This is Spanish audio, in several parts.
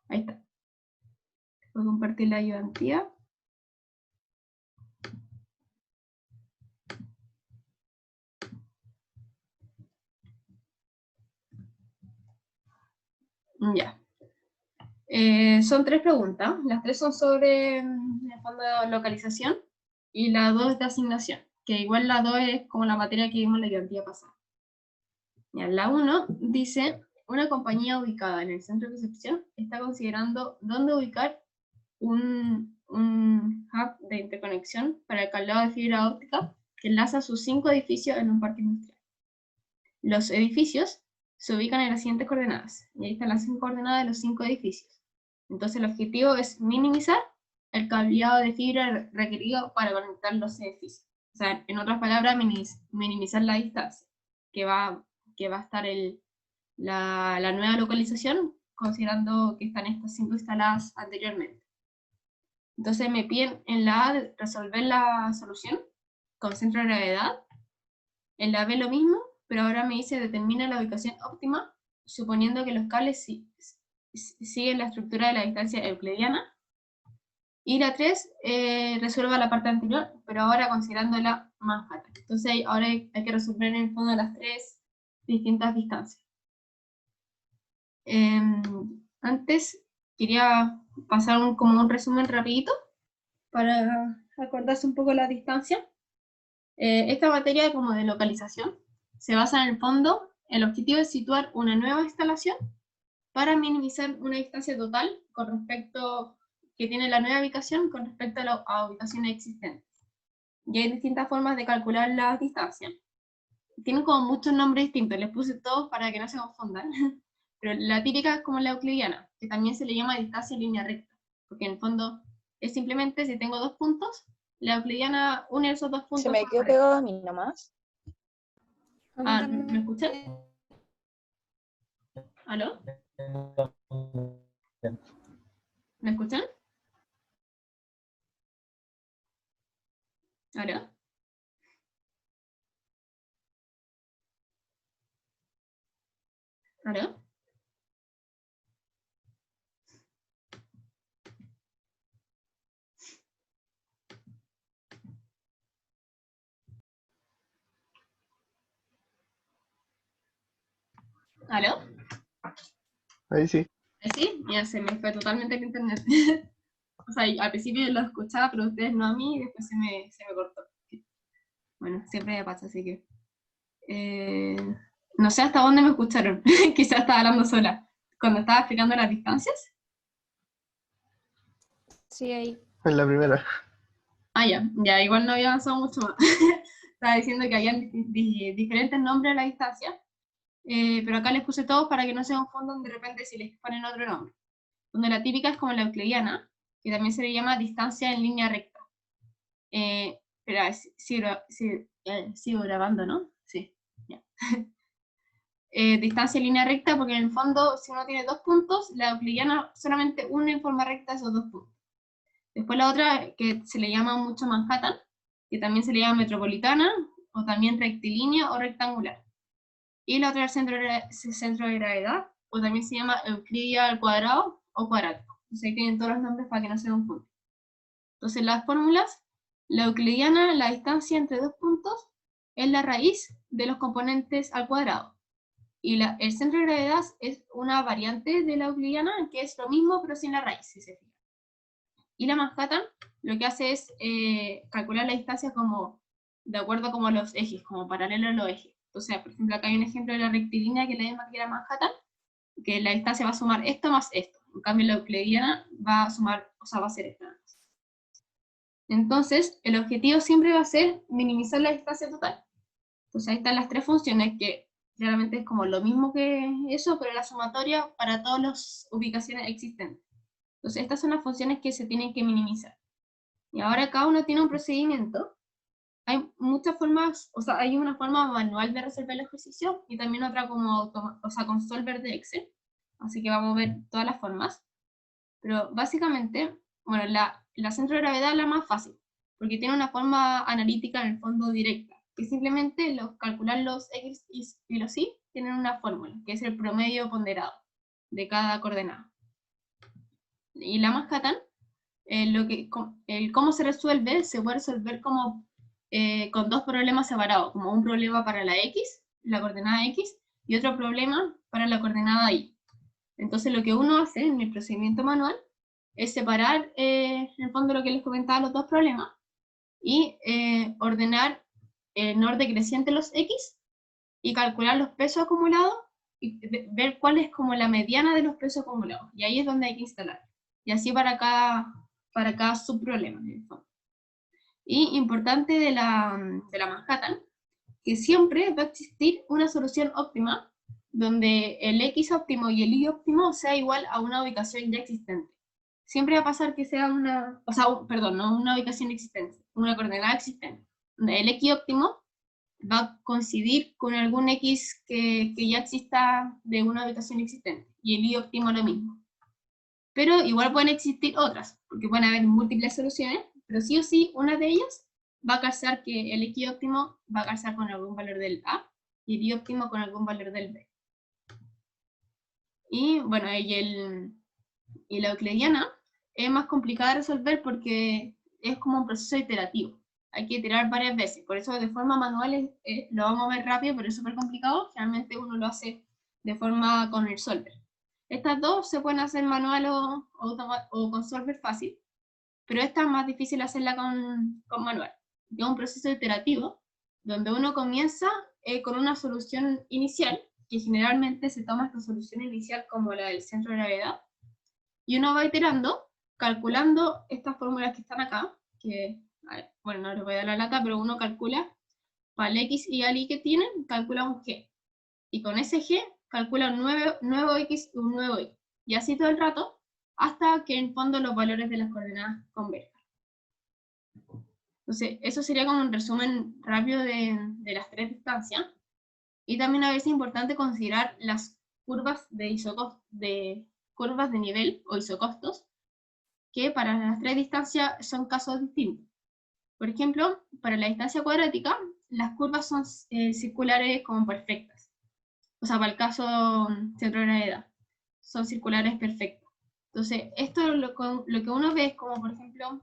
Ahí está. Voy a compartir la ayudantía. Ya. Son 3 preguntas. Las 3 son sobre, en el fondo, localización, y la 2 es de asignación, que igual la 2 es como la materia que vimos la ayudantía pasada. Ya, la 1 dice, una compañía ubicada en el centro de recepción está considerando dónde ubicar un hub de interconexión para el cableado de fibra óptica que enlaza sus 5 edificios en un parque industrial. Los edificios se ubican en las siguientes coordenadas, y ahí están las 5 coordenadas de los 5 edificios. Entonces el objetivo es minimizar el cableado de fibra requerido para conectar los edificios. O sea, en otras palabras, minimizar la distancia que va a estar la nueva localización, considerando que están estas 5 instaladas anteriormente. Entonces me piden en la A resolver la solución con centro de gravedad, en la B lo mismo, pero ahora me dice determina la ubicación óptima, suponiendo que los cables siguen la estructura de la distancia euclidiana. Y la 3 resuelva la parte anterior, pero ahora considerándola Manhattan. Entonces ahora hay que resolver en el fondo las 3 distintas distancias. Antes quería pasar como un resumen rapidito para acordarse un poco la distancia. Esta materia como de localización se basa en el fondo, el objetivo es situar una nueva instalación para minimizar una distancia total con respecto que tiene la nueva ubicación con respecto a ubicaciones existentes. Y hay distintas formas de calcular las distancias. Tienen como muchos nombres distintos, les puse todos para que no se confundan. Pero la típica es como la euclidiana, que también se le llama distancia en línea recta, porque en el fondo es simplemente si tengo 2 puntos, la euclidiana une esos 2 puntos. Se me quedó pegado a mí nomás. ¿Me escuchan? ¿Aló? ¿Me escuchan? ¿Aló? ¿Aló? ¿Aló? Ahí sí. ¿Sí? Ya se me fue totalmente el internet. O sea, al principio lo escuchaba, pero ustedes no a mí, y después se me cortó. Bueno, siempre me pasa, así que... no sé hasta dónde me escucharon. Quizás estaba hablando sola. Cuando estaba explicando las distancias. Sí, ahí. En la primera. Ah, ya igual no había avanzado mucho más. Estaba diciendo que había diferentes nombres a la distancia, pero acá les puse todos para que no se confundan de repente si les ponen otro nombre. Donde la típica es como la euclidiana, que también se le llama distancia en línea recta. Espera, sigo grabando, ¿no? Sí, ya. Distancia en línea recta, porque en el fondo, si uno tiene 2 puntos, la euclidiana solamente une en forma recta esos 2 puntos. Después la otra, que se le llama mucho Manhattan, que también se le llama metropolitana, o también rectilínea o rectangular. Y la otra es centro de gravedad, o también se llama Euclidia al cuadrado o cuadrático. Entonces ahí tienen todos los nombres para que no se confundan. Entonces las fórmulas, la euclidiana, la distancia entre 2 puntos, es la raíz de los componentes al cuadrado. Y el centro de gravedad es una variante de la euclidiana, que es lo mismo pero sin la raíz, si se fijan. Y la Manhattan lo que hace es calcular la distancia como de acuerdo como a los ejes, como paralelo a los ejes. Entonces, por ejemplo, acá hay un ejemplo de la rectilínea que es la misma que la Manhattan, que la distancia va a sumar esto más esto. En cambio, la euclidiana va a sumar, o sea, va a ser esta. Entonces, el objetivo siempre va a ser minimizar la distancia total. Entonces, ahí están las 3 funciones, que claramente es como lo mismo que eso, pero la sumatoria para todas las ubicaciones existentes. Entonces, estas son las funciones que se tienen que minimizar. Y ahora cada uno tiene un procedimiento. Hay muchas formas, o sea, hay una forma manual de resolver el ejercicio y también otra como, o sea, con solver de Excel. Así que vamos a ver todas las formas. Pero básicamente, bueno, la centro de gravedad es la más fácil, porque tiene una forma analítica en el fondo directa, que simplemente calcular los X y los Y tienen una fórmula, que es el promedio ponderado. de cada coordenada. Y la Manhattan, el cómo se resuelve, se puede resolver como con dos problemas separados, como un problema para la X, la coordenada X, y otro problema para la coordenada Y. Entonces lo que uno hace en el procedimiento manual es separar, en el fondo lo que les comentaba, los dos problemas, y ordenar en orden creciente los X, y calcular los pesos acumulados, y ver cuál es como la mediana de los pesos acumulados. Y ahí es donde hay que instalar. Y así para cada subproblema, en el fondo. Y importante de la Manhattan, que siempre va a existir una solución óptima, donde el X óptimo y el Y óptimo sea igual a una ubicación ya existente. Siempre va a pasar que sea no una ubicación existente, una coordenada existente. El X óptimo va a coincidir con algún X que ya exista de una ubicación existente, y el Y óptimo lo mismo. Pero igual pueden existir otras, porque pueden haber múltiples soluciones, pero sí o sí, una de ellas va a calzar que el X óptimo va a calzar con algún valor del A, y el Y óptimo con algún valor del B. Y bueno, y la euclidiana es más complicada de resolver porque es como un proceso iterativo. Hay que iterar varias veces, por eso de forma manual lo vamos a ver rápido, pero es súper complicado. Generalmente uno lo hace de forma con el solver. Estas dos se pueden hacer manual o con solver fácil, pero esta es más difícil hacerla con manual. Es un proceso iterativo, donde uno comienza con una solución inicial, que generalmente se toma esta solución inicial como la del centro de gravedad, y uno va iterando, calculando estas fórmulas que están acá, que, bueno, no les voy a dar la lata, pero uno calcula para el X y al Y que tienen, calcula un G. Y con ese G calcula un nuevo X y un nuevo Y. Y así todo el rato, hasta que en fondo los valores de las coordenadas converjan. Entonces, eso sería como un resumen rápido de las tres distancias. Y también a veces es importante considerar las curvas de curvas de nivel o isocostos, que para las tres distancias son casos distintos. Por ejemplo, para la distancia cuadrática, las curvas son circulares como perfectas. O sea, para el caso centro de gravedad, son circulares perfectas. Entonces, esto lo que uno ve es como, por ejemplo,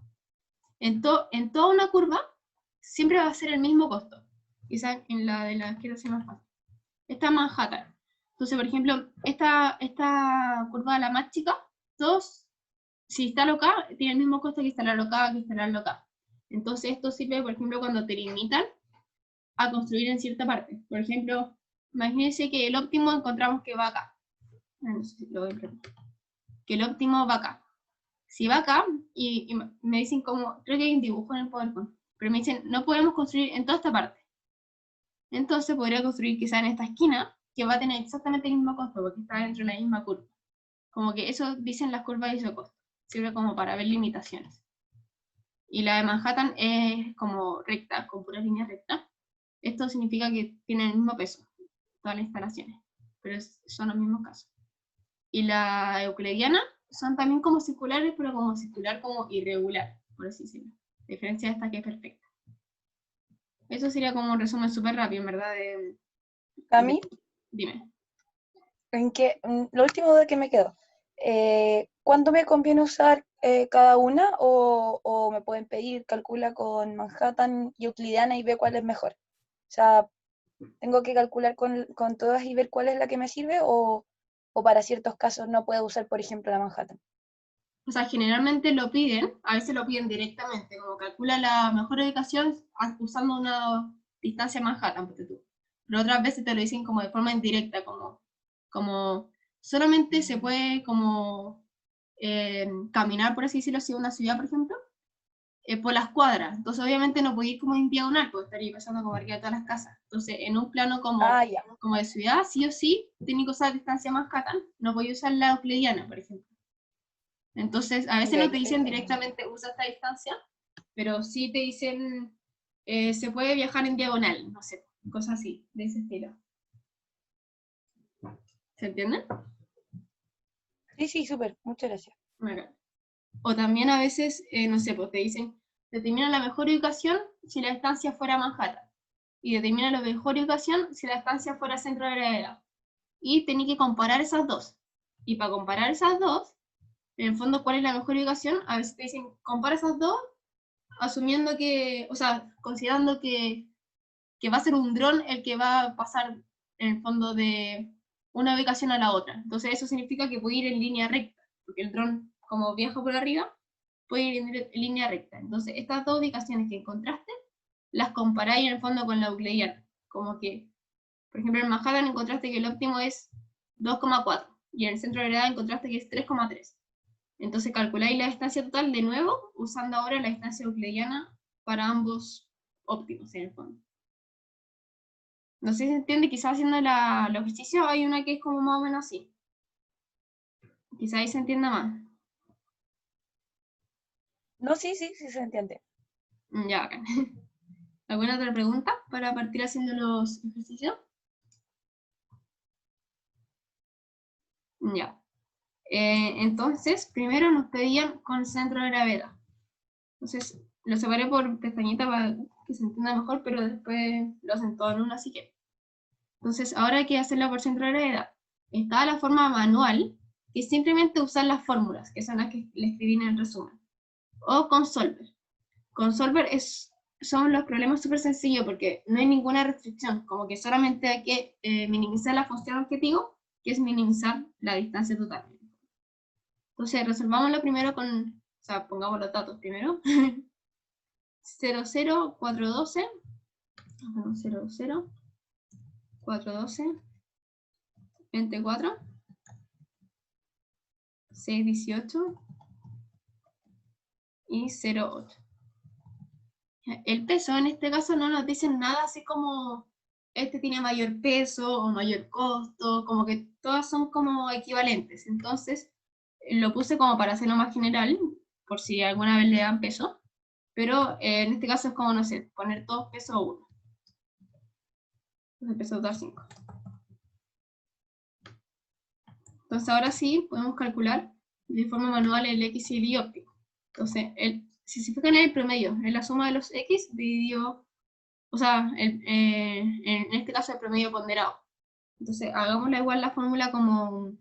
en toda una curva, siempre va a ser el mismo costo. Quizás en la de la izquierda sea más fácil. Esta es Manhattan. Entonces, por ejemplo, esta curva, la más chica, si instalo acá, tiene el mismo costo que instalarlo acá, que instalarlo acá. Entonces, esto sirve, por ejemplo, cuando te limitan a construir en cierta parte. Por ejemplo, imagínense que el óptimo encontramos que va acá. No sé si lo voy a imprimir. Que el óptimo va acá. Si va acá, y me dicen como, creo que hay un dibujo en el PowerPoint, pero me dicen, no podemos construir en toda esta parte. Entonces podría construir quizá en esta esquina, que va a tener exactamente el mismo costo, porque está dentro de la misma curva. Como que eso dicen las curvas de isocosto. Sirve como para ver limitaciones. Y la de Manhattan es como recta, con puras líneas rectas. Esto significa que tienen el mismo peso, todas las instalaciones, pero son los mismos casos. Y la euclidiana son también como circulares, pero como circular como irregular, por así decirlo. A diferencia de esta que es perfecta. Eso sería como un resumen súper rápido, en verdad. Cami, Dime. lo último de que me quedó, ¿cuándo me conviene usar cada una o me pueden pedir, calcula con Manhattan y euclidiana y ve cuál es mejor? O sea, ¿tengo que calcular con todas y ver cuál es la que me sirve o para ciertos casos no puedo usar, por ejemplo, la Manhattan? O sea, generalmente lo piden, a veces lo piden directamente, como calcula la mejor ubicación usando una distancia Manhattan, porque tú. Pero otras veces te lo dicen como de forma indirecta, como solamente se puede como caminar, por así decirlo, hacia una ciudad, por ejemplo, por las cuadras. Entonces, obviamente no puede ir como en diagonal, porque estaría pasando como arriba de todas las casas. Entonces, en un plano como Ya. como de ciudad, sí o sí, tiene que usar distancia Manhattan, no voy a usar la euclidiana, por ejemplo. Entonces, a veces no te dicen directamente usa esta distancia, pero sí te dicen se puede viajar en diagonal, no sé, cosas así, de ese estilo. ¿Se entiende? Sí, súper, muchas gracias. Bueno. O también a veces, no sé, pues te dicen, determina la mejor ubicación si la distancia fuera Manhattan, y determina la mejor ubicación si la distancia fuera centro de gravedad. Y tenés que comparar esas dos. Y para comparar esas dos, en el fondo, ¿cuál es la mejor ubicación? A veces te dicen, compara esas dos, asumiendo que, o sea, considerando que va a ser un dron el que va a pasar, en el fondo, de una ubicación a la otra. Entonces eso significa que puede ir en línea recta, porque el dron, como viaja por arriba, puede ir en línea recta. Entonces estas dos ubicaciones que encontraste, las comparáis en el fondo con la euclidiana. Como que, por ejemplo, en Manhattan encontraste que el óptimo es 2,4 y en el centro de gravedad encontraste que es 3,3. Entonces calculáis la distancia total de nuevo, usando ahora la distancia euclidiana para ambos óptimos en el fondo. No sé si se entiende, quizás haciendo el ejercicio hay una que es como más o menos así. Quizás ahí se entienda más. No, sí se entiende. Ya, bacán. ¿Alguna otra pregunta para partir haciendo los ejercicios? Ya. Entonces, primero nos pedían con centro de gravedad. Entonces, lo separé por pestañita para que se entienda mejor, pero después lo hacen todo en una así que. Entonces, ahora hay que hacerlo por centro de gravedad. Está la forma manual, que es simplemente usar las fórmulas, que son las que le escribí en el resumen. O con Solver. Con Solver son los problemas súper sencillos porque no hay ninguna restricción, como que solamente hay que minimizar la función objetivo, que es minimizar la distancia total. Entonces, resolvámoslo primero con, o sea, pongamos los datos primero. 0, 0, 4, 12. 0, 0, 4, 12, 24, 6, 18 y 0, 8. El peso en este caso no nos dicen nada así como este tiene mayor peso o mayor costo, como que todas son como equivalentes. Entonces lo puse como para hacerlo más general, por si alguna vez le dan peso, pero en este caso es como, no sé, poner todos peso 1. Entonces peso total 5. Entonces ahora sí podemos calcular de forma manual el X y el Y óptimo. Entonces, si se fijan en el promedio, es la suma de los X dividido, o sea, en este caso el promedio ponderado. Entonces, hagámosla igual la fórmula como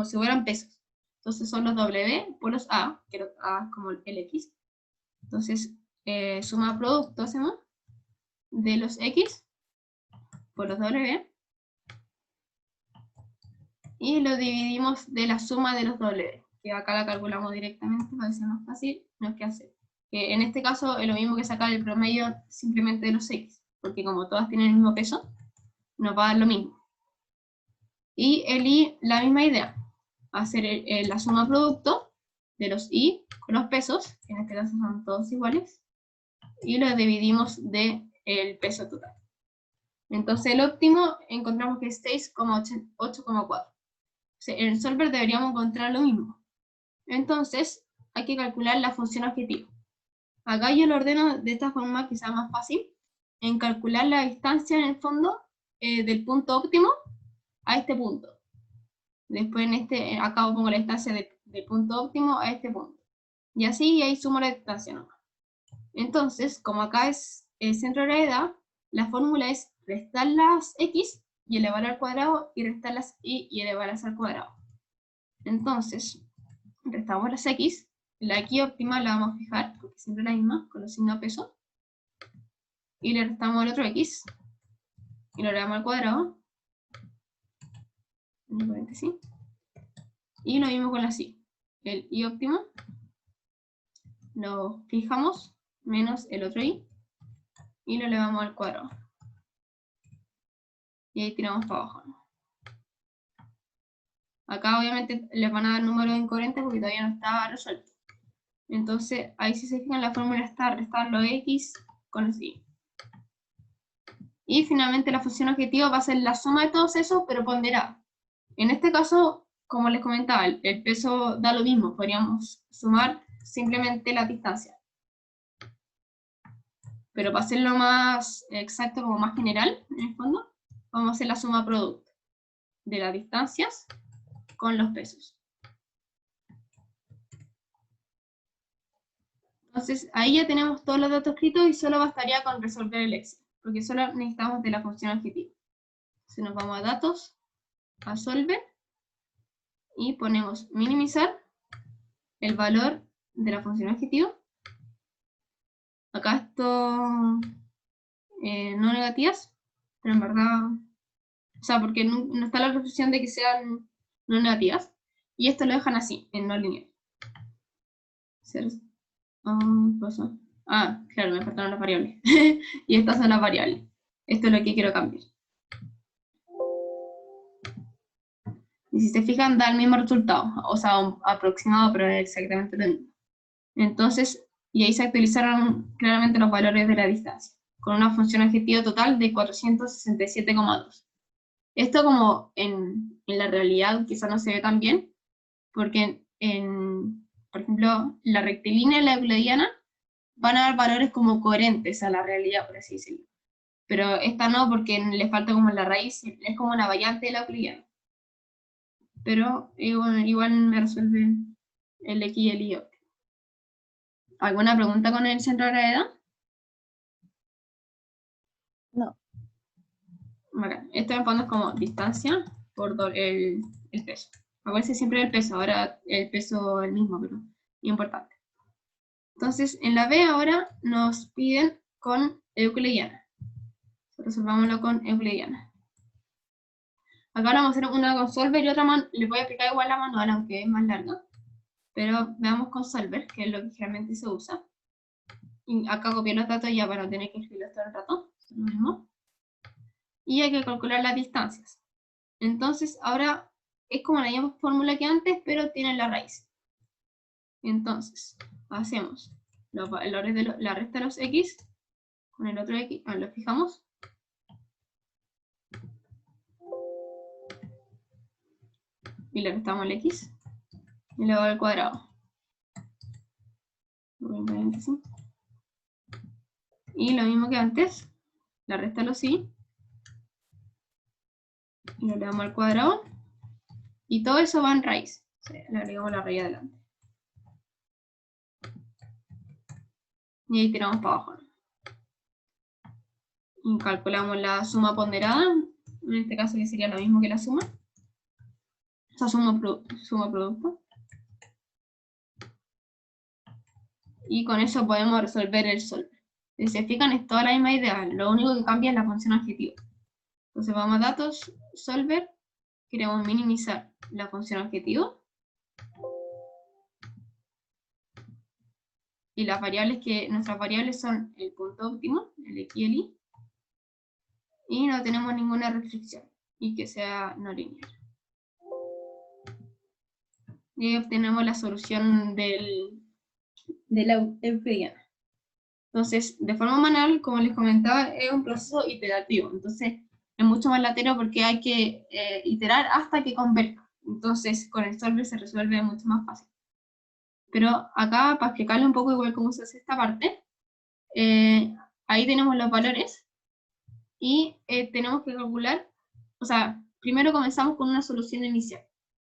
si fueran pesos. Entonces son los W por los A, que A es como el X. Entonces, suma producto hacemos de los X por los W y lo dividimos de la suma de los W, que acá la calculamos directamente para que sea más fácil, no es que hacer. Que en este caso es lo mismo que sacar el promedio simplemente de los X, porque como todas tienen el mismo peso, nos va a dar lo mismo. Y el Y, la misma idea, hacer la suma producto de los Y con los pesos, que en este caso son todos iguales, y lo dividimos del peso total. Entonces el óptimo encontramos que es 6,8,4. En el solver deberíamos encontrar lo mismo. Entonces hay que calcular la función objetivo. Acá yo lo ordeno de esta forma que sea más fácil, en calcular la distancia en el fondo del punto óptimo a este punto. Después acá pongo la distancia del punto óptimo a este punto. Y así, y ahí sumo la distancia nomás. Entonces, como acá es el centro de gravedad, la fórmula es restar las X y elevar al cuadrado, y restar las Y y elevarlas al cuadrado. Entonces, restamos las X, la X óptima la vamos a fijar, porque siempre es la misma, con los signos de peso, y le restamos el otro X, y lo elevamos al cuadrado, y lo mismo con la Y. El Y óptimo lo fijamos, menos el otro Y, y lo elevamos al cuadrado. Y ahí tiramos para abajo, ¿no? Acá obviamente les van a dar números incoherentes porque todavía no estaba resuelto. Entonces, ahí si se fijan, la fórmula está restar los X con los Y. Y finalmente la función objetiva va a ser la suma de todos esos, pero ponderada. En este caso, como les comentaba, el peso da lo mismo, podríamos sumar simplemente la distancia. Pero para hacerlo más exacto, como más general, en el fondo, vamos a hacer la suma producto de las distancias con los pesos. Entonces, ahí ya tenemos todos los datos escritos y solo bastaría con resolver el Excel, porque solo necesitamos de la función objetiva. Entonces nos vamos a datos, a solver, y ponemos minimizar el valor de la función objetivo. Acá esto no negativas, pero en verdad, o sea, porque no está la restricción de que sean no negativas, y esto lo dejan así, en no lineal. Claro, me faltaron las variables. Y estas son las variables. Esto es lo que quiero cambiar. Y si se fijan, da el mismo resultado. O sea, un aproximado, pero es exactamente lo mismo. Entonces, y ahí se actualizaron claramente los valores de la distancia, con una función objetivo total de 467,2. Esto como en la realidad quizá no se ve tan bien, porque por ejemplo, la rectilínea y la euclidiana van a dar valores como coherentes a la realidad, por así decirlo. Pero esta no, porque le falta como la raíz, es como una variante de la euclidiana. Pero igual me resuelve el X y el Y. ¿Alguna pregunta con el centro de gravedad? No. Bacán. Esto en fondo es como distancia por el peso. Acuérdense siempre del peso, ahora el peso es el mismo, pero importante. Entonces, en la B ahora nos piden con euclidiana. Resolvámoslo con euclidiana. Acá vamos a hacer una con Solver y otra les voy a aplicar igual la manual, aunque es más larga. Pero veamos con Solver, que es lo que generalmente se usa. Y acá copié los datos ya para no tener que escribirlos todo el rato. Lo mismo. Y hay que calcular las distancias. Entonces, ahora es como la misma fórmula que antes, pero tiene la raíz. Entonces, hacemos la resta de los x con el otro x, lo fijamos. Y le restamos el x. Y luego al cuadrado. Y lo mismo que antes, la resta de los y. Y lo le damos al cuadrado. Y todo eso va en raíz. O sea, le agregamos la raíz adelante. Y ahí tiramos para abajo. Y calculamos la suma ponderada. En este caso que sería lo mismo que la suma. O sea, suma producto. Y con eso podemos resolver el solver. Si se fijan, es toda la misma idea. Lo único que cambia es la función objetivo. Entonces vamos a datos, solver. Queremos minimizar la función objetivo. Y las variables nuestras variables son el punto óptimo, el x y el y. Y no tenemos ninguna restricción. Y que sea no lineal. Y obtenemos la solución de la euclidiana. Entonces, de forma manual, como les comentaba, es un proceso iterativo. Entonces, es mucho más latero porque hay que iterar hasta que converja. Entonces, con el solver se resuelve mucho más fácil. Pero acá, para explicarle un poco igual cómo se hace esta parte, ahí tenemos los valores y tenemos que calcular, o sea, primero comenzamos con una solución inicial,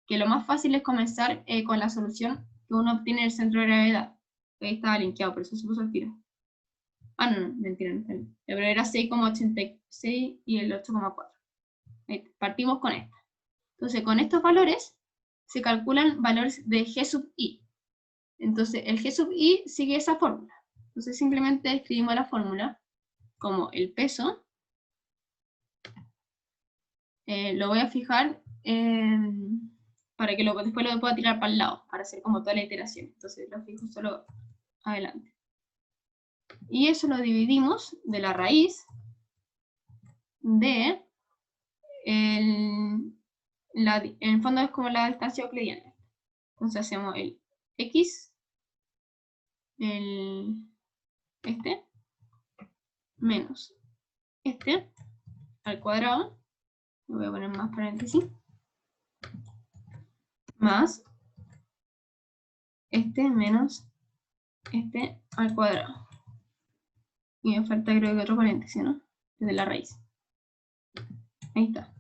que lo más fácil es comenzar con la solución que uno obtiene en el centro de gravedad. Ahí estaba linkeado, por eso se puso el tiro. No, mentira, no. Pero era 6,86 y el 8,4. Partimos con esta. Entonces, con estos valores se calculan valores de G sub I. Entonces, el G sub I sigue esa fórmula. Entonces, simplemente escribimos la fórmula como el peso. Lo voy a fijar para que después lo pueda tirar para el lado, para hacer como toda la iteración. Entonces, lo fijo solo adelante. Y eso lo dividimos de la raíz de en el fondo es como la distancia euclidiana. Entonces hacemos el x, este, menos este, al cuadrado, le voy a poner más paréntesis, más este menos este al cuadrado. Y me falta creo que otro paréntesis, ¿no? Desde la raíz. Ahí está.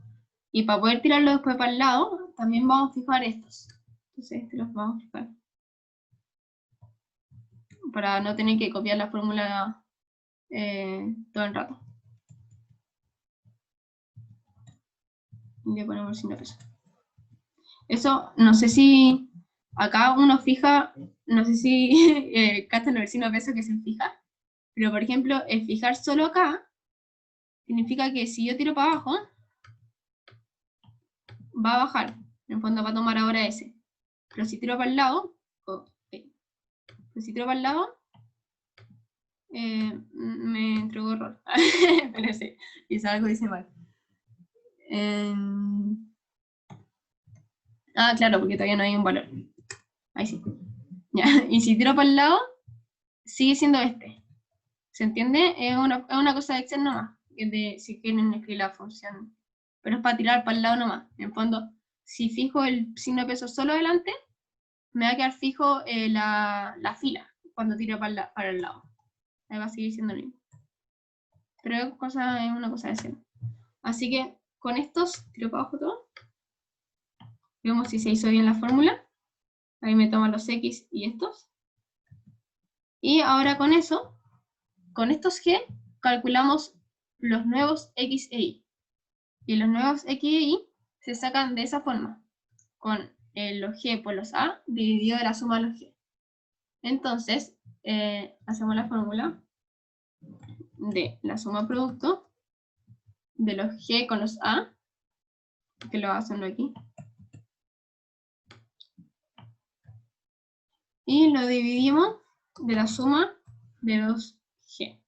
Y para poder tirarlo después para el lado, también vamos a fijar estos. Entonces este los vamos a fijar. Para no tener que copiar la fórmula todo el rato. Y le ponemos el signo de peso. Eso, no sé si acá uno fija, no sé si cachan los vecinos pesos que se fija, pero por ejemplo, el fijar solo acá significa que si yo tiro para abajo, va a bajar. En el fondo va a tomar ahora ese. Pero si tiro para el lado, pero si tiro para el lado, me entregó error. Pero sí, quizá algo dice mal. Claro, porque todavía no hay un valor. Ahí sí. Ya. Y si tiro para el lado, sigue siendo este. ¿Se entiende? Es una cosa de Excel nomás. Si quieren escribir la función. Pero es para tirar para el lado nomás. En fondo, si fijo el signo de peso solo delante, me va a quedar fijo la fila cuando tiro para el lado. Ahí va a seguir siendo lo mismo. Pero es una cosa de Excel. Así que con estos tiro para abajo todo. Vemos si se hizo bien la fórmula. Ahí me toman los X y estos. Y ahora con eso, con estos G, calculamos los nuevos X e Y. Y los nuevos X e Y se sacan de esa forma, con los G por los A dividido de la suma de los G. Entonces, hacemos la fórmula de la suma producto de los G con los A, que lo hacen aquí. Y lo dividimos de la suma de los G.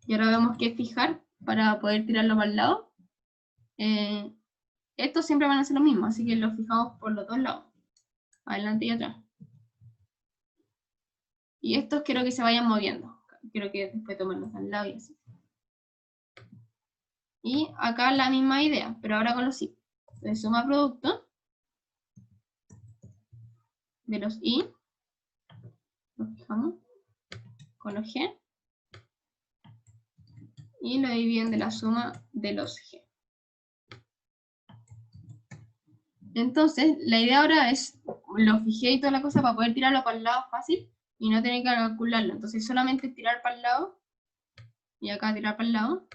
Y ahora vemos que fijar para poder tirarlo para el lado. Estos siempre van a ser lo mismo, así que los fijamos por los dos lados, adelante y atrás. Y estos quiero que se vayan moviendo. Quiero que después tomarlos al lado y así. Y acá la misma idea, pero ahora con los Y. Entonces suma producto de los Y, los fijamos con los G, y lo dividen de la suma de los G. Entonces, la idea ahora es, lo fijé y toda la cosa para poder tirarlo para el lado fácil y no tener que calcularlo. Entonces solamente tirar para el lado, y acá tirar para el lado,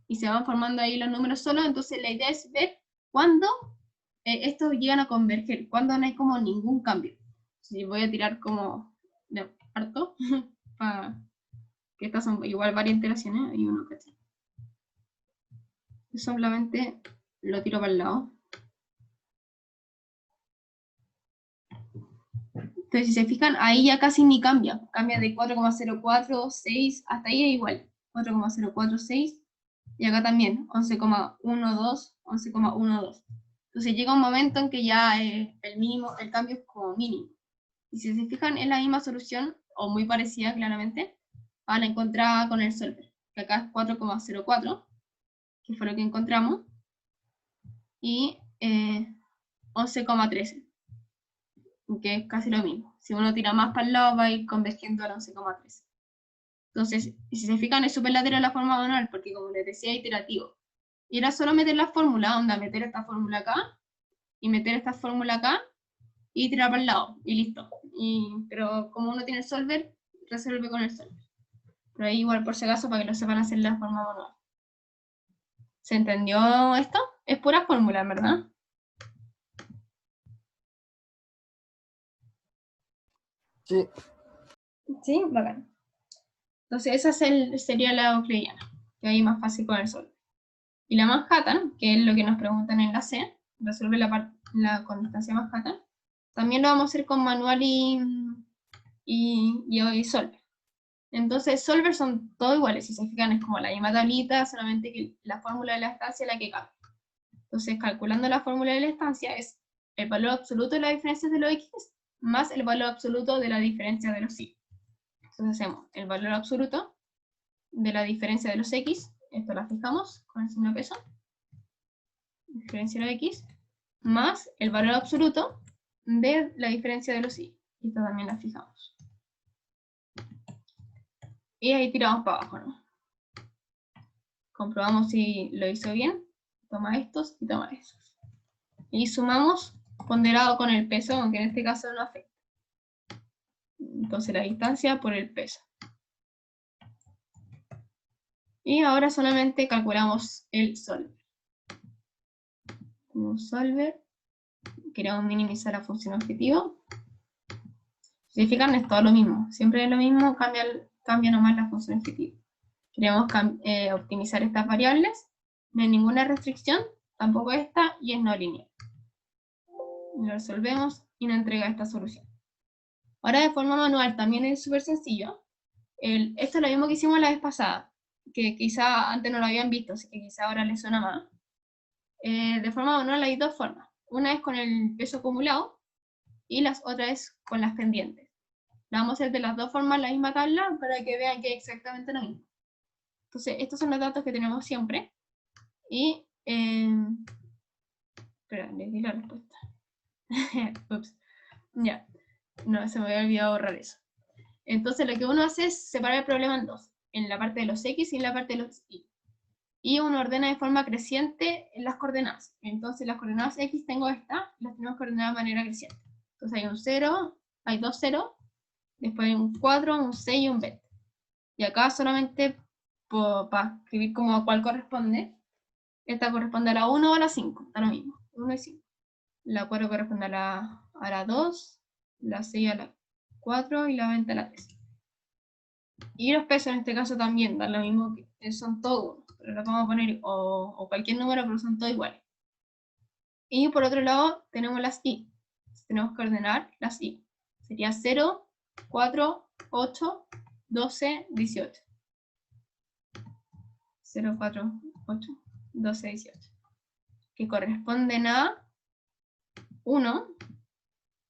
y se van formando ahí los números solos. Entonces la idea es ver cuándo estos llegan a converger, cuándo no hay como ningún cambio. Si voy a tirar como de harto, para que estas son igual varias iteraciones, hay uno que solamente lo tiro para el lado. Entonces, si se fijan, ahí ya casi ni cambia. Cambia de 4,046, hasta ahí es igual. 4,046, y acá también, 11,12, 11,12. Entonces llega un momento en que ya el cambio es como mínimo. Y si se fijan, es la misma solución, o muy parecida claramente, a la encontrada con el solver, que acá es 4,04, que fue lo que encontramos, y 11,13. Que es casi lo mismo. Si uno tira más para el lado, va a ir convergiendo al 11,3. Entonces, si se fijan, es súper lateral la forma manual, porque como les decía, es iterativo. Y era solo meter la fórmula, onda, meter esta fórmula acá, y meter esta fórmula acá, y tirar para el lado, y listo. Pero como uno tiene el solver, resuelve con el solver. Pero ahí igual, por si acaso, para que lo sepan hacer la forma manual. ¿Se entendió esto? Es pura fórmula, ¿verdad? Sí. Sí, bacán. Entonces esa sería la euclidiana, que ahí más fácil con el solver. Y la Manhattan, que es lo que nos preguntan en la C, resuelve la constancia Manhattan, también lo vamos a hacer con manual y solver. Entonces solver son todos iguales, si se fijan es como la misma tablita, solamente que la fórmula de la estancia es la que cambia. Entonces calculando la fórmula de la estancia es el valor absoluto de las diferencias de los X más el valor absoluto de la diferencia de los Y. Entonces hacemos el valor absoluto de la diferencia de los X, esto la fijamos con el signo de peso, diferencia de los X, más el valor absoluto de la diferencia de los Y. Y esta también la fijamos. Y ahí tiramos para abajo, ¿no? Comprobamos si lo hizo bien, toma estos y toma esos. Y sumamos ponderado con el peso, aunque en este caso no afecta. Entonces la distancia por el peso. Y ahora solamente calculamos el solver. como solver, queremos minimizar la función objetivo. Si se fijan, es todo lo mismo, siempre es lo mismo, cambia nomás la función objetivo. Queremos optimizar estas variables, no hay ninguna restricción, tampoco esta, y es no lineal. Lo resolvemos y nos entrega esta solución. Ahora de forma manual también es súper sencillo. Esto es lo mismo que hicimos la vez pasada, que quizá antes no lo habían visto, así que quizá ahora les suena más. De forma manual hay dos formas. Una es con el peso acumulado y la otra es con las pendientes. La vamos a hacer de las dos formas en la misma tabla para que vean que es exactamente lo mismo. Entonces, estos son los datos que tenemos siempre. Y, espera, les di la respuesta. Ups. Ya, no, se me había olvidado borrar eso. Entonces, lo que uno hace es separar el problema en dos, en la parte de los X y en la parte de los Y. Y uno ordena de forma creciente las coordenadas. Entonces, las coordenadas X tengo esta, las tenemos que ordenar de manera creciente. Entonces, hay un 0, hay dos 0, después hay un 4, un 6 y un 20. Y acá solamente para escribir como a cuál corresponde, esta corresponde a la 1 o a la 5, está lo mismo, 1 y 5. La 4 corresponde a la 2, la 6 a la 4 y la 20 a la 3. Y los pesos en este caso también dan lo mismo, que son todos unos, pero lo vamos a poner o cualquier número, pero son todos iguales. Y por otro lado tenemos las Y. Tenemos que ordenar las Y. Sería 0, 4, 8, 12, 18. 0, 4, 8, 12, 18. Que corresponden a 1,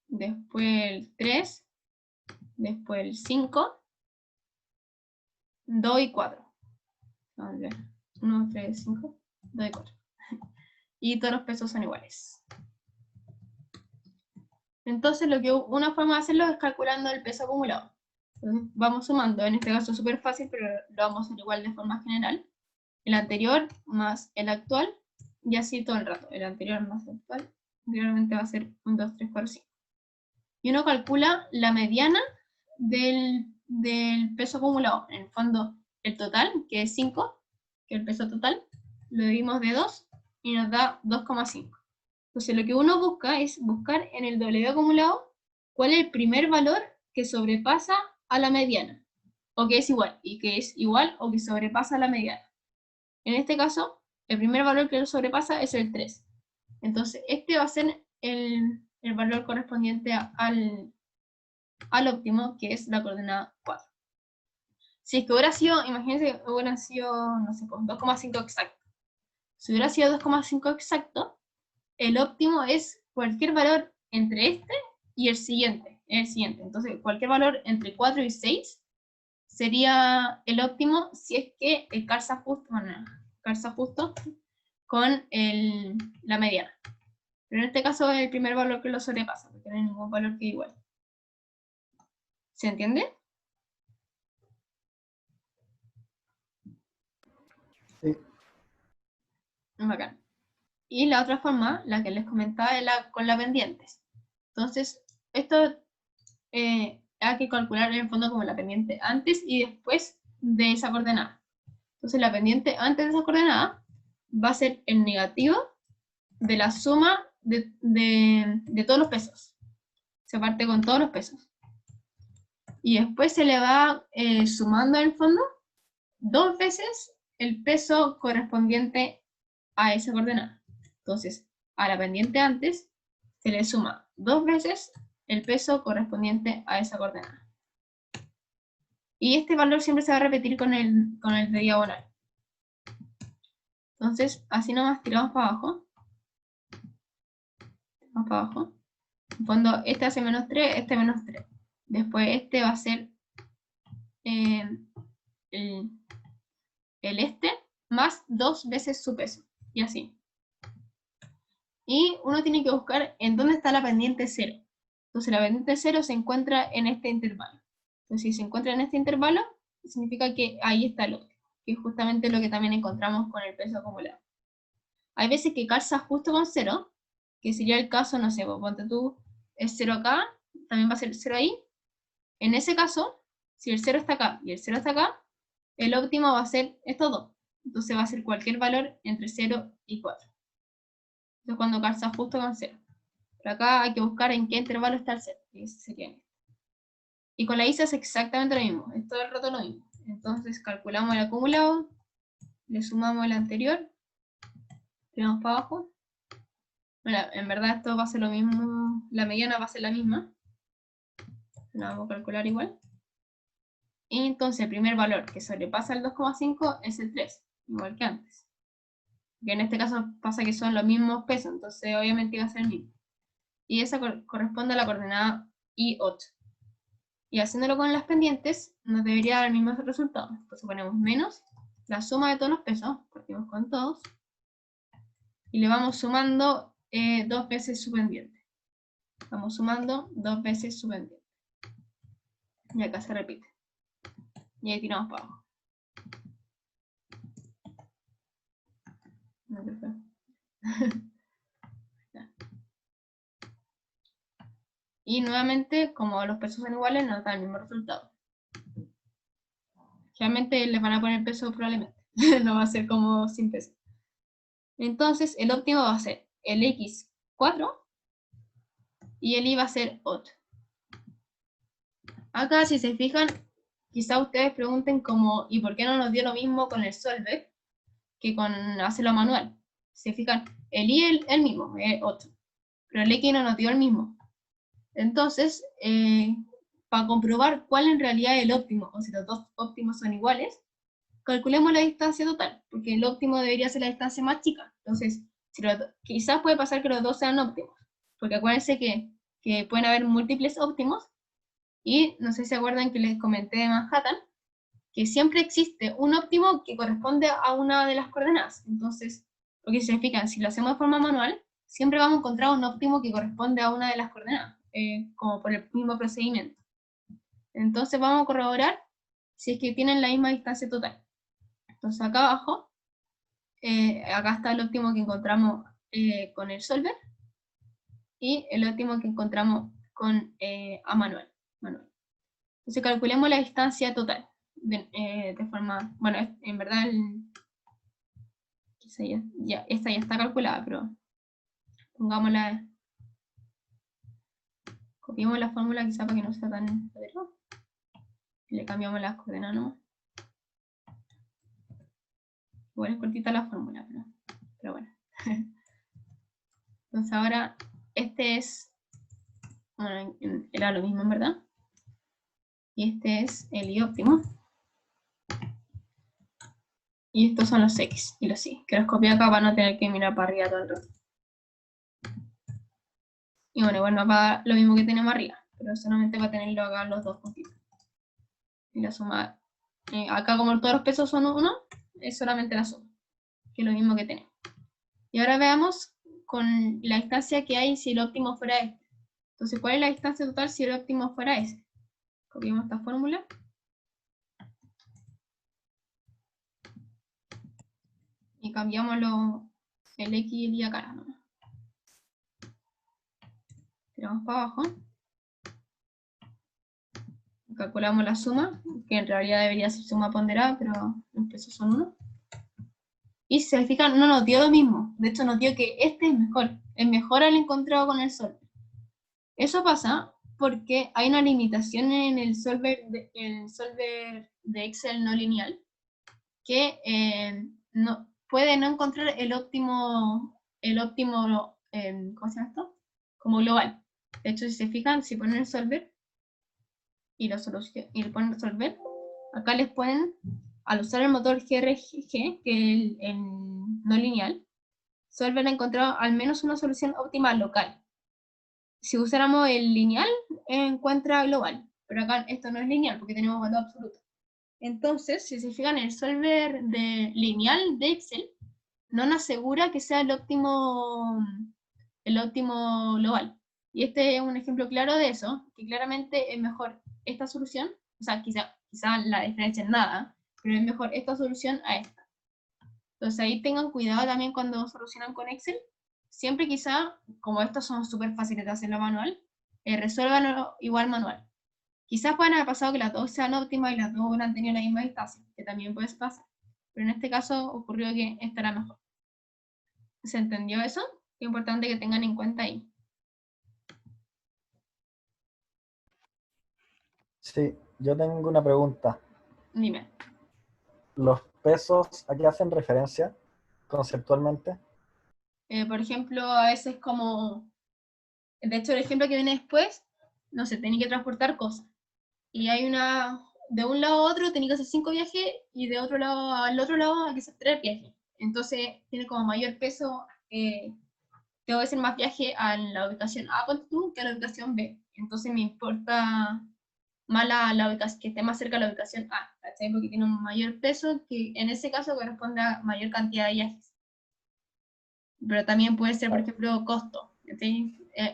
después el 3, después el 5, 2 y 4. Vamos a ver. 1, 3, 5, 2 y 4. Y todos los pesos son iguales. Entonces, una forma de hacerlo es calculando el peso acumulado. Entonces, vamos sumando, en este caso es súper fácil, pero lo vamos a hacer igual de forma general. El anterior más el actual, y así todo el rato. El anterior más el actual, anteriormente va a ser 1, 2, 3, 4, 5. Y uno calcula la mediana del peso acumulado. En el fondo, el total, que es 5, que es el peso total, lo dividimos de 2 y nos da 2,5. Entonces lo que uno busca es buscar en el W acumulado cuál es el primer valor que sobrepasa a la mediana, o que es igual, y que es igual o que sobrepasa a la mediana. En este caso, el primer valor que lo sobrepasa es el 3. Entonces este va a ser el valor correspondiente al óptimo, que es la coordenada 4. Si es que hubiera sido, imagínense, hubiera sido, no sé, 2,5 exacto. Si hubiera sido 2,5 exacto, el óptimo es cualquier valor entre este y el siguiente. Entonces, cualquier valor entre 4 y 6 sería el óptimo si es que calza justo con la mediana. Pero en este caso es el primer valor que lo sobrepasa, porque no hay ningún valor que igual. ¿Se entiende? Sí. Bacán. Y la otra forma, la que les comentaba, es con las pendientes. Entonces, esto hay que calcular en el fondo como la pendiente antes y después de esa coordenada. Entonces, la pendiente antes de esa coordenada va a ser el negativo de la suma de todos los pesos. Se parte con todos los pesos. Y después se le va sumando en el fondo 2 veces el peso correspondiente a esa coordenada. Entonces, a la pendiente antes se le suma 2 veces el peso correspondiente a esa coordenada. Y este valor siempre se va a repetir con el de diagonal. Entonces, así nomás tiramos para abajo. Tiramos para abajo. En fondo, este hace menos 3, este menos 3. Después este va a ser el este más 2 veces su peso. Y así. Y uno tiene que buscar en dónde está la pendiente 0. Entonces la pendiente 0 se encuentra en este intervalo. Entonces si se encuentra en este intervalo, significa que ahí está el óptimo, que es justamente lo que también encontramos con el peso acumulado. Hay veces que calza justo con 0, que sería el caso, no sé, ponte tú, es 0 acá, también va a ser 0 ahí. En ese caso, si el 0 está acá y el 0 está acá, el óptimo va a ser estos dos. Entonces va a ser cualquier valor entre 0 y 4. Entonces cuando calza justo con 0. Pero acá hay que buscar en qué intervalo está el 0. Y ese sería este. Y con la ISA es exactamente lo mismo. Es todo el rato lo mismo. Entonces calculamos el acumulado. Le sumamos el anterior. Tiramos para abajo. Bueno, en verdad esto va a ser lo mismo. La mediana va a ser la misma. La vamos a calcular igual. Y entonces el primer valor que sobrepasa el 2,5 es el 3. Igual que antes. Que en este caso pasa que son los mismos pesos. Entonces obviamente va a ser el mismo. Y esa corresponde a la coordenada I8. Y haciéndolo con las pendientes, nos debería dar el mismo resultado. Entonces ponemos menos la suma de todos los pesos, partimos con todos, y le vamos sumando 2 veces su pendiente. Vamos sumando 2 veces su pendiente. Y acá se repite. Y ahí tiramos para abajo. No, qué feo. Y nuevamente, como los pesos son iguales, nos da el mismo resultado. Realmente les van a poner peso probablemente. No va a ser como sin peso. Entonces, el óptimo va a ser el X4 y el Y va a ser 8. Acá, si se fijan, quizá ustedes pregunten como, ¿y por qué no nos dio lo mismo con el Solver que con hacerlo manual? Si se fijan, el Y es el mismo, es 8. Pero el X no nos dio el mismo. Entonces, para comprobar cuál en realidad es el óptimo, o si los dos óptimos son iguales, calculemos la distancia total, porque el óptimo debería ser la distancia más chica. Entonces, quizás puede pasar que los dos sean óptimos, porque acuérdense que pueden haber múltiples óptimos, y no sé si se acuerdan que les comenté de Manhattan, que siempre existe un óptimo que corresponde a una de las coordenadas. Entonces, porque si se fijan, si lo hacemos de forma manual, siempre vamos a encontrar un óptimo que corresponde a una de las coordenadas, como por el mismo procedimiento. Entonces vamos a corroborar si es que tienen la misma distancia total. Entonces acá abajo, acá está el óptimo que encontramos con el solver, y el óptimo que encontramos con a manual. Entonces calculemos la distancia total de forma, bueno, en verdad esta ya está calculada, pero pongámosla, copiemos la fórmula quizá para que no sea tan largo, y le cambiamos las coordenadas, ¿no? Igual es cortita la fórmula, pero bueno. Entonces ahora, este es, bueno, era lo mismo en verdad, y este es el Y óptimo, y estos son los X y los Y, que los copié acá para no tener que mirar para arriba todo el rato. Y bueno, igual nos va a dar lo mismo que tenemos arriba, pero solamente va a tenerlo acá los dos puntitos. Y la suma, acá como todos los pesos son 1, es solamente la suma, que es lo mismo que tenemos. Y ahora veamos con la distancia que hay si el óptimo fuera este. Entonces, ¿cuál es la distancia total si el óptimo fuera ese? Copiamos esta fórmula. Y cambiamos el X y el Y acá, ¿no? Tiramos para abajo. Calculamos la suma, que en realidad debería ser suma ponderada, pero los pesos son 1. Y si se fijan, no nos dio lo mismo. De hecho, nos dio que este es mejor al encontrado con el solver. Eso pasa porque hay una limitación en el solver de Excel no lineal, que puede no encontrar el óptimo, ¿cómo se llama esto? Como global. De hecho, si se fijan, si ponen el solver y le ponen resolver, acá les ponen, al usar el motor GRG, que es el no lineal, Solver ha encontrado al menos una solución óptima local. Si usáramos el lineal, encuentra global, pero acá esto no es lineal porque tenemos valor absoluto. Entonces, si se fijan, el solver lineal de Excel no nos asegura que sea el óptimo global. Y este es un ejemplo claro de eso, que claramente es mejor esta solución, o sea, quizá la diferencia es nada, pero es mejor esta solución a esta. Entonces ahí tengan cuidado también cuando solucionan con Excel. Siempre quizá, como estos son súper fáciles de hacerlo manual, resuélvanlo igual manual. Quizás puedan haber pasado que las dos sean óptimas y las dos hubieran tenido la misma distancia, que también puede pasar. Pero en este caso ocurrió que esta era mejor. ¿Se entendió eso? Es importante que tengan en cuenta ahí. Sí, yo tengo una pregunta. Dime. ¿Los pesos a qué hacen referencia conceptualmente? Por ejemplo, a veces como, de hecho el ejemplo que viene después, no sé, tenía que transportar cosas. Y hay de un lado a otro tenía que hacer 5 viajes y de otro lado al otro lado hay que hacer 3 viajes. Entonces tiene como mayor peso, tengo que hacer más viaje a la ubicación A, ponte tú, que a la ubicación B. Entonces me importa más la ubicación, que esté más cerca de la ubicación A, ¿cachai? Porque tiene un mayor peso que en ese caso corresponde a mayor cantidad de viajes. Pero también puede ser, por ejemplo, costo.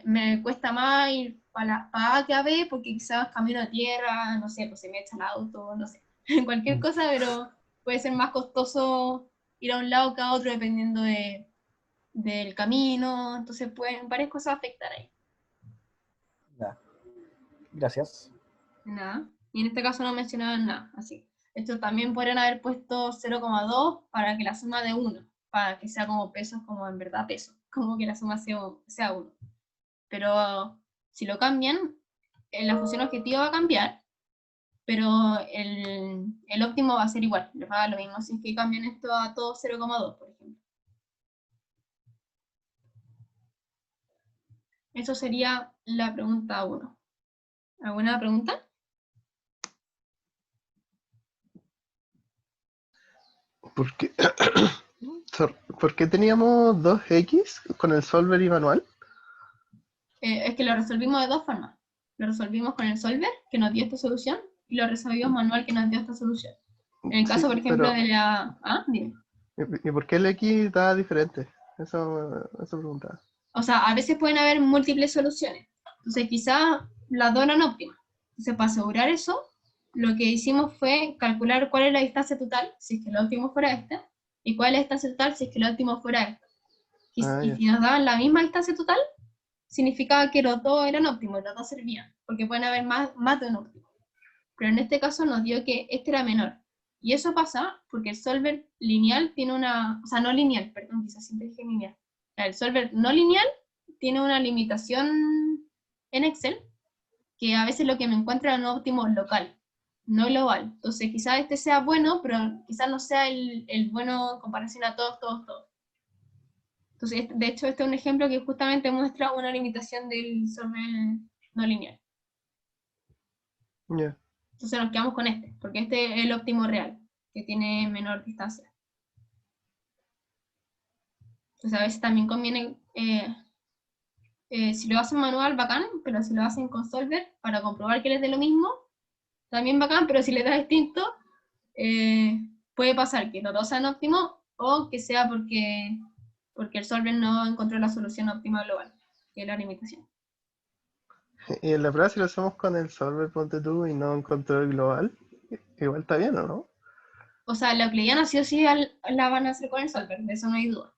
Me cuesta más ir para A que a B porque quizás camino a tierra, no sé, pues se me echa el auto, no sé, cualquier cosa, pero puede ser más costoso ir a un lado que a otro dependiendo del camino, entonces pueden varias cosas afectar ahí. Ya. Gracias. Nada. Y en este caso no mencionaban nada, así. Esto también podrían haber puesto 0,2 para que la suma de 1, para que sea como pesos, como en verdad pesos, como que la suma sea 1. Pero si lo cambian, la función objetiva va a cambiar, pero el óptimo va a ser igual, les va a dar lo mismo si es que cambian esto a todo 0,2, por ejemplo. Eso sería la pregunta 1. ¿Alguna pregunta? ¿Por qué, ¿por qué teníamos 2x con el solver y manual? Es que lo resolvimos de dos formas. Lo resolvimos con el solver, que nos dio esta solución, y lo resolvimos manual, que nos dio esta solución. En el caso, Sí, por ejemplo, pero de la... Ah, dime. ¿y por qué el x da diferente? Eso preguntaba. O sea, a veces pueden haber múltiples soluciones. Entonces, quizás las dos eran óptimas. Entonces, para asegurar eso, lo que hicimos fue calcular cuál es la distancia total, si es que el óptimo fuera esta, y cuál es la distancia total, si es que el óptimo fuera esta. Y Ya. si nos daban la misma distancia total, significaba que los dos eran óptimos, los dos servían, porque pueden haber más de un óptimo. Pero en este caso nos dio que este era menor. Y eso pasa porque el solver lineal tiene una, o sea, no lineal, perdón, quizás siempre dije lineal. El solver no lineal tiene una limitación en Excel, que a veces lo que me encuentra es un óptimo local, no global. Entonces quizás este sea bueno, pero quizás no sea el bueno en comparación a todos. Entonces, de hecho, este es un ejemplo que justamente muestra una limitación del solver no lineal. Ya. Entonces nos quedamos con este, porque este es el óptimo real, que tiene menor distancia. Entonces a veces también conviene, si lo hacen manual, bacán, pero si lo hacen con solver, para comprobar que les dé lo mismo, también bacán, pero si les da distinto, puede pasar que los dos sean óptimos, o que sea porque el solver no encontró la solución óptima global, que es la limitación. Y en la prueba, si lo hacemos con el solver, ponte tú, y no en control global, igual está bien, ¿o no? O sea, la euclidiana sí o sí la van a hacer con el solver, de eso no hay duda.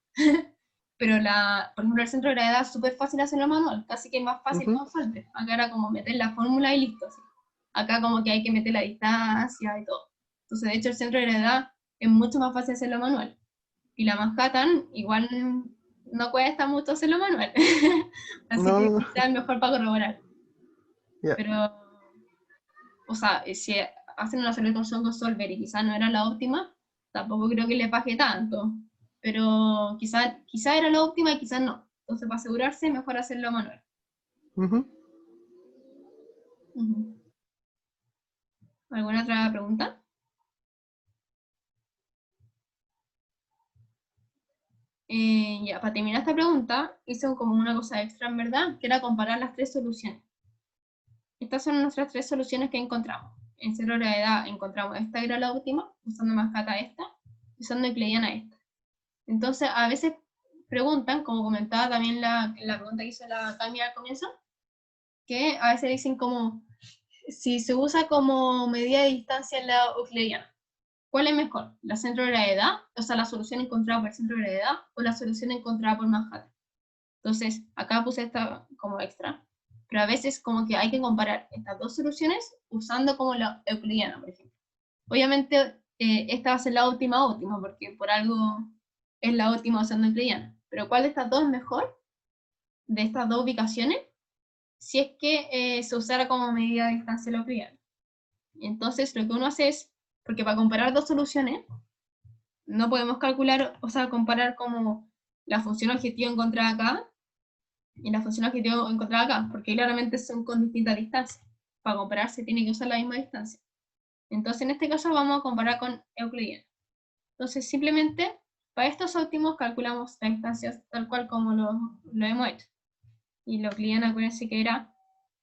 Pero por ejemplo, el centro de gravedad es súper fácil hacerlo manual, casi que más fácil Ujú. con solver. Acá era como meter la fórmula y listo. Así. Acá como que hay que meter la distancia y todo. Entonces, de hecho, el centro de gravedad es mucho más fácil hacerlo manual. Y la Manhattan igual no cuesta mucho hacerlo manual. Así que No, quizás es mejor para corroborar. ya. Pero, o sea, si hacen una solución con solver y quizás no era la óptima, tampoco creo que le pague tanto. Pero quizá era la óptima y quizás no. Entonces, para asegurarse, mejor hacerlo manual. Ujú. Ujú. ¿Alguna otra pregunta? Ya, para terminar esta pregunta, hice como una cosa extra, en verdad, que era comparar las tres soluciones. Estas son nuestras tres soluciones que encontramos. En cero gravedad encontramos esta era la última, usando Manhattan esta, usando Euclidiana esta. Entonces, a veces preguntan, como comentaba también la pregunta que hizo la Cami al comienzo, que a veces dicen como, si se usa como medida de distancia en la euclidiana, ¿cuál es mejor? ¿La centro de gravedad? O sea, la solución encontrada por el centro de gravedad o la solución encontrada por Manhattan. Entonces, acá puse esta como extra, pero a veces como que hay que comparar estas dos soluciones usando como la euclidiana, por ejemplo. Obviamente, esta va a ser la última, porque por algo es la última usando euclidiana. Pero ¿cuál de estas dos es mejor? de estas dos ubicaciones si es que se usara como medida de distancia euclidiana. Entonces lo que uno hace es, porque para comparar dos soluciones, no podemos calcular, o sea, comparar como la función objetivo encontrada acá y la función objetivo encontrada acá, porque claramente son con distintas distancias. Para comparar se tiene que usar la misma distancia. Entonces en este caso vamos a comparar con euclidiana. Entonces simplemente para estos óptimos calculamos las distancias tal cual como lo hemos hecho. Y la euclidiana, acuérdense que era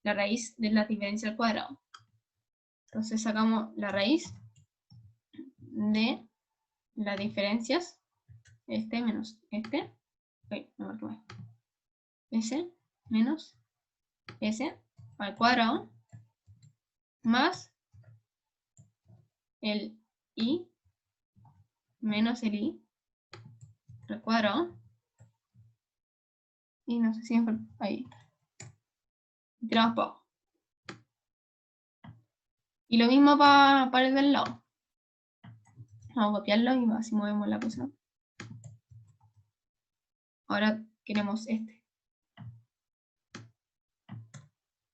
la raíz de la diferencia al cuadrado. Entonces sacamos la raíz de las diferencias, este menos este, no marqué mal, S menos S al cuadrado, más el I menos el I al cuadrado, y no sé si ahí, tiramos para abajo. Y lo mismo para el del lado. Vamos a copiarlo y así movemos la cosa. Ahora queremos este.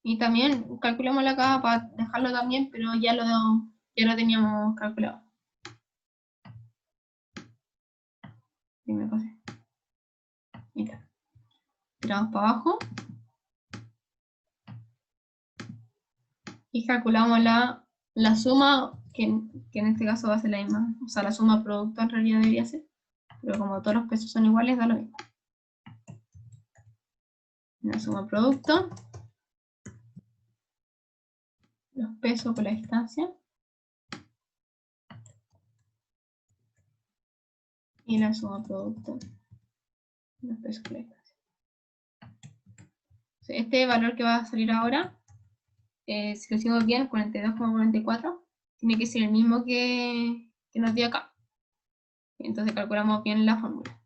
Y también calculamos acá para dejarlo también, pero ya lo teníamos calculado. Y me pasé. Mira. Tiramos para abajo. Y calculamos la suma, que en este caso va a ser la misma. O sea, la suma producto en realidad debería ser. Pero como todos los pesos son iguales, da lo mismo. La suma producto. Los pesos por la distancia. Y la suma producto. Los pesos por la distancia. Este valor que va a salir ahora, si lo hicimos bien, 42,44, tiene que ser el mismo que nos dio acá. Entonces calculamos bien la fórmula.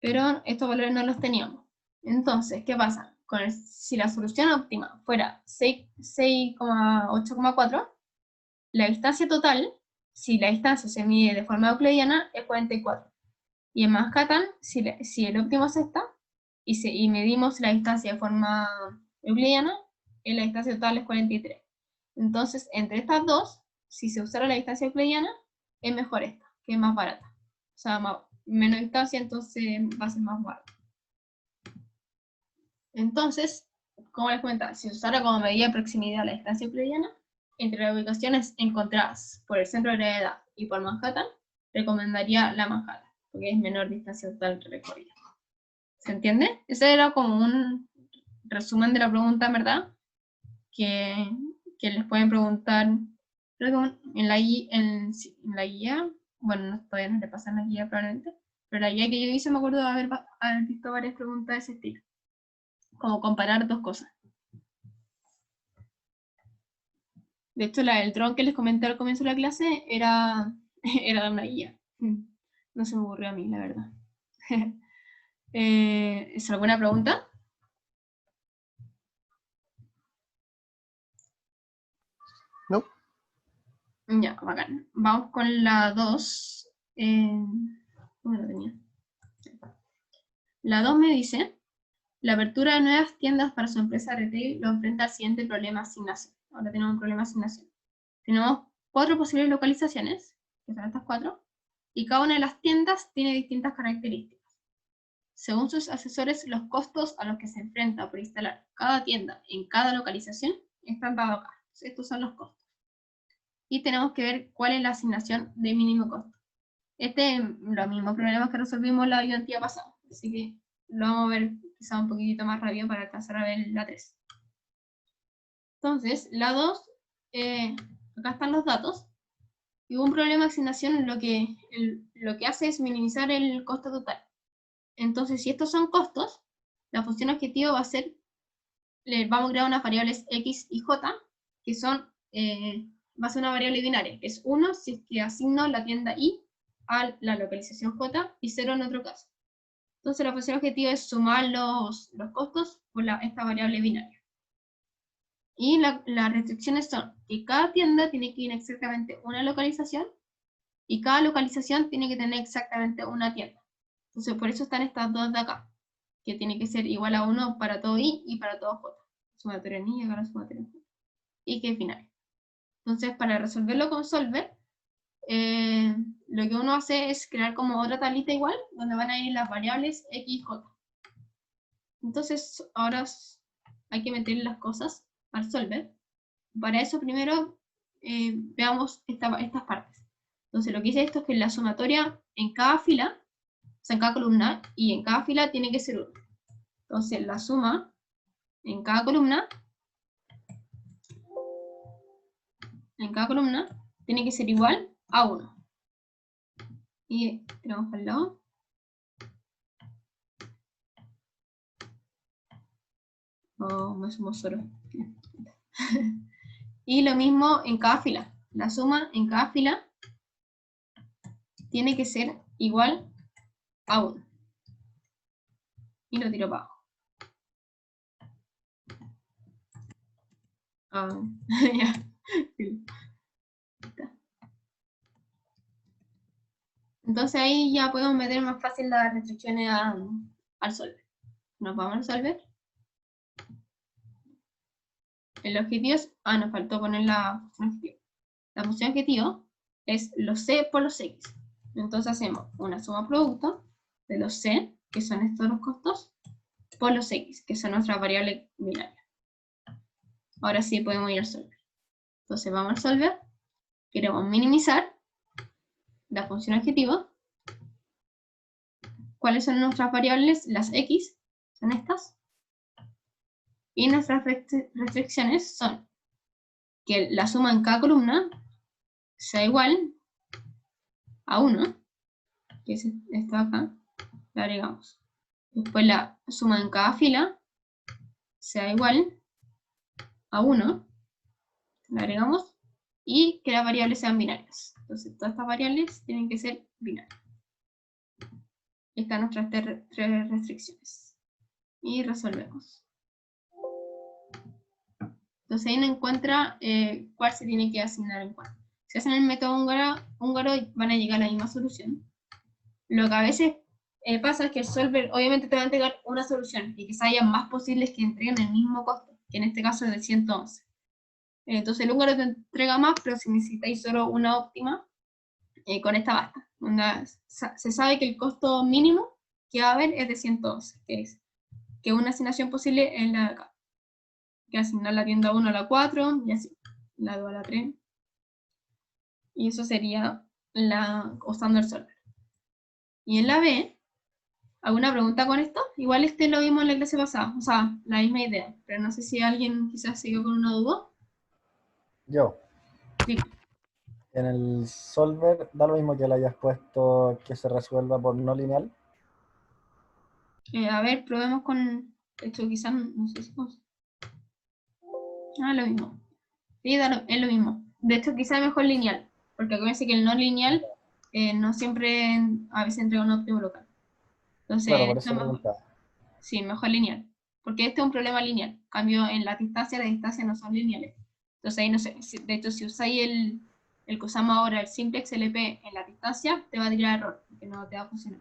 Pero estos valores no los teníamos. Entonces, ¿qué pasa? Si la solución óptima fuera 8,4, la distancia total, si la distancia se mide de forma euclidiana, es 44. Y en Manhattan, si el óptimo es esta, y medimos la distancia de forma euclidiana, la distancia total es 43. Entonces, entre estas dos, si se usara la distancia euclidiana, es mejor esta, que es más barata. O sea, menos distancia, entonces va a ser más barato. Entonces, como les comentaba, si se usara como medida de proximidad la distancia euclidiana, entre las ubicaciones encontradas por el centro de gravedad y por Manhattan, recomendaría la Manhattan, porque es menor distancia total recorrida. ¿Se entiende? Ese era como un resumen de la pregunta, en verdad, que les pueden preguntar, creo que en la guía, bueno, todavía no le pasan la guía probablemente, pero la guía que yo hice me acuerdo de haber visto varias preguntas de ese estilo, como comparar dos cosas. De hecho, la del dron que les comenté al comienzo de la clase era de una guía. No se me ocurrió a mí, la verdad. ¿Es alguna pregunta? No. Ya, bacán. Vamos con la 2. ¿Dónde lo tenía? La 2 me dice: la apertura de nuevas tiendas para su empresa retail lo enfrenta al siguiente problema de asignación. Ahora tenemos un problema de asignación. Tenemos 4 posibles localizaciones, que son estas 4, y cada una de las tiendas tiene distintas características. Según sus asesores, los costos a los que se enfrenta por instalar cada tienda en cada localización están dados acá. Estos son los costos. Y tenemos que ver cuál es la asignación de mínimo costo. Este es los mismos problemas que resolvimos la ayudantía pasada, así que lo vamos a ver quizá un poquitito más rápido para alcanzar a ver la 3. Entonces, la 2, acá están los datos, y un problema de asignación lo que hace es minimizar el costo total. Entonces, si estos son costos, la función objetivo va a ser, vamos a crear unas variables x y j, que son, va a ser una variable binaria, que es 1 si es que asigno la tienda i a la localización j, y 0 en otro caso. Entonces la función objetivo es sumar los costos por esta variable binaria. Y las restricciones son que cada tienda tiene que ir exactamente una localización, y cada localización tiene que tener exactamente una tienda. Entonces por eso están estas dos de acá, que tiene que ser igual a 1 para todo i y para todo j. Sumatoria en i igual a sumatoria en j. Y que final. Entonces, para resolverlo con Solver, lo que uno hace es crear como otra tablita igual, donde van a ir las variables x y j. Entonces, ahora hay que meter las cosas al Solver. Para eso, primero, veamos estas partes. Entonces, lo que dice esto es que la sumatoria en cada fila, o sea, en cada columna, y en cada fila tiene que ser 1. Entonces, la suma en cada columna tiene que ser igual a 1. Y tenemos al lado. Oh, me sumo solo. Y lo mismo en cada fila. La suma en cada fila tiene que ser igual a 1. Y lo tiro para abajo. Ya. Entonces ahí ya podemos meter más fácil las restricciones al Solver. Nos vamos al Solver. El objetivo es... nos faltó poner la función objetivo. La función objetivo es los c por los x. Entonces hacemos una suma producto de los c, que son estos los costos, por los x, que son nuestras variables binarias. Ahora sí podemos ir al Solver. Entonces vamos al Solver. Queremos minimizar la función objetivo. ¿Cuáles son nuestras variables? Las x, son estas. Y nuestras restricciones son que la suma en cada columna sea igual a 1, que es esto acá, lo agregamos. Después la suma en cada fila sea igual a 1, lo agregamos, y que las variables sean binarias. Entonces todas estas variables tienen que ser binarias. Y están nuestras tres restricciones. Y resolvemos. Entonces ahí uno encuentra cuál se tiene que asignar en cuál. Si hacen el método húngaro van a llegar a la misma solución. Lo que a veces pasa es que el Solver obviamente te va a entregar una solución y quizá haya más posibles que entreguen el mismo costo, que en este caso es de 111. Entonces el húngaro te entrega más, pero si necesitáis solo una óptima, con esta basta. Se sabe que el costo mínimo que va a haber es de 111, que una asignación posible es la de acá. Que asignar la tienda 1 a la 4, y así, la 2 a la 3. Y eso sería usando el Solver. Y en la B, ¿alguna pregunta con esto? Igual lo vimos en la clase pasada, o sea, la misma idea, pero no sé si alguien quizás siguió con una duda. Yo. Sí. En el Solver, da lo mismo que le hayas puesto que se resuelva por no lineal. A ver, probemos con... De hecho, quizás, no sé si... lo mismo. Sí, es lo mismo. De hecho, quizás mejor lineal, porque acuérdense que el no lineal no siempre, a veces entrega un óptimo local. Entonces, Claro, por eso preguntaba. Sí, mejor lineal. Porque este es un problema lineal. En cambio, en las distancias no son lineales. Entonces ahí no sé. De hecho, si usáis el que usamos ahora, el simplex LP en la distancia, te va a tirar error, porque no te va a funcionar.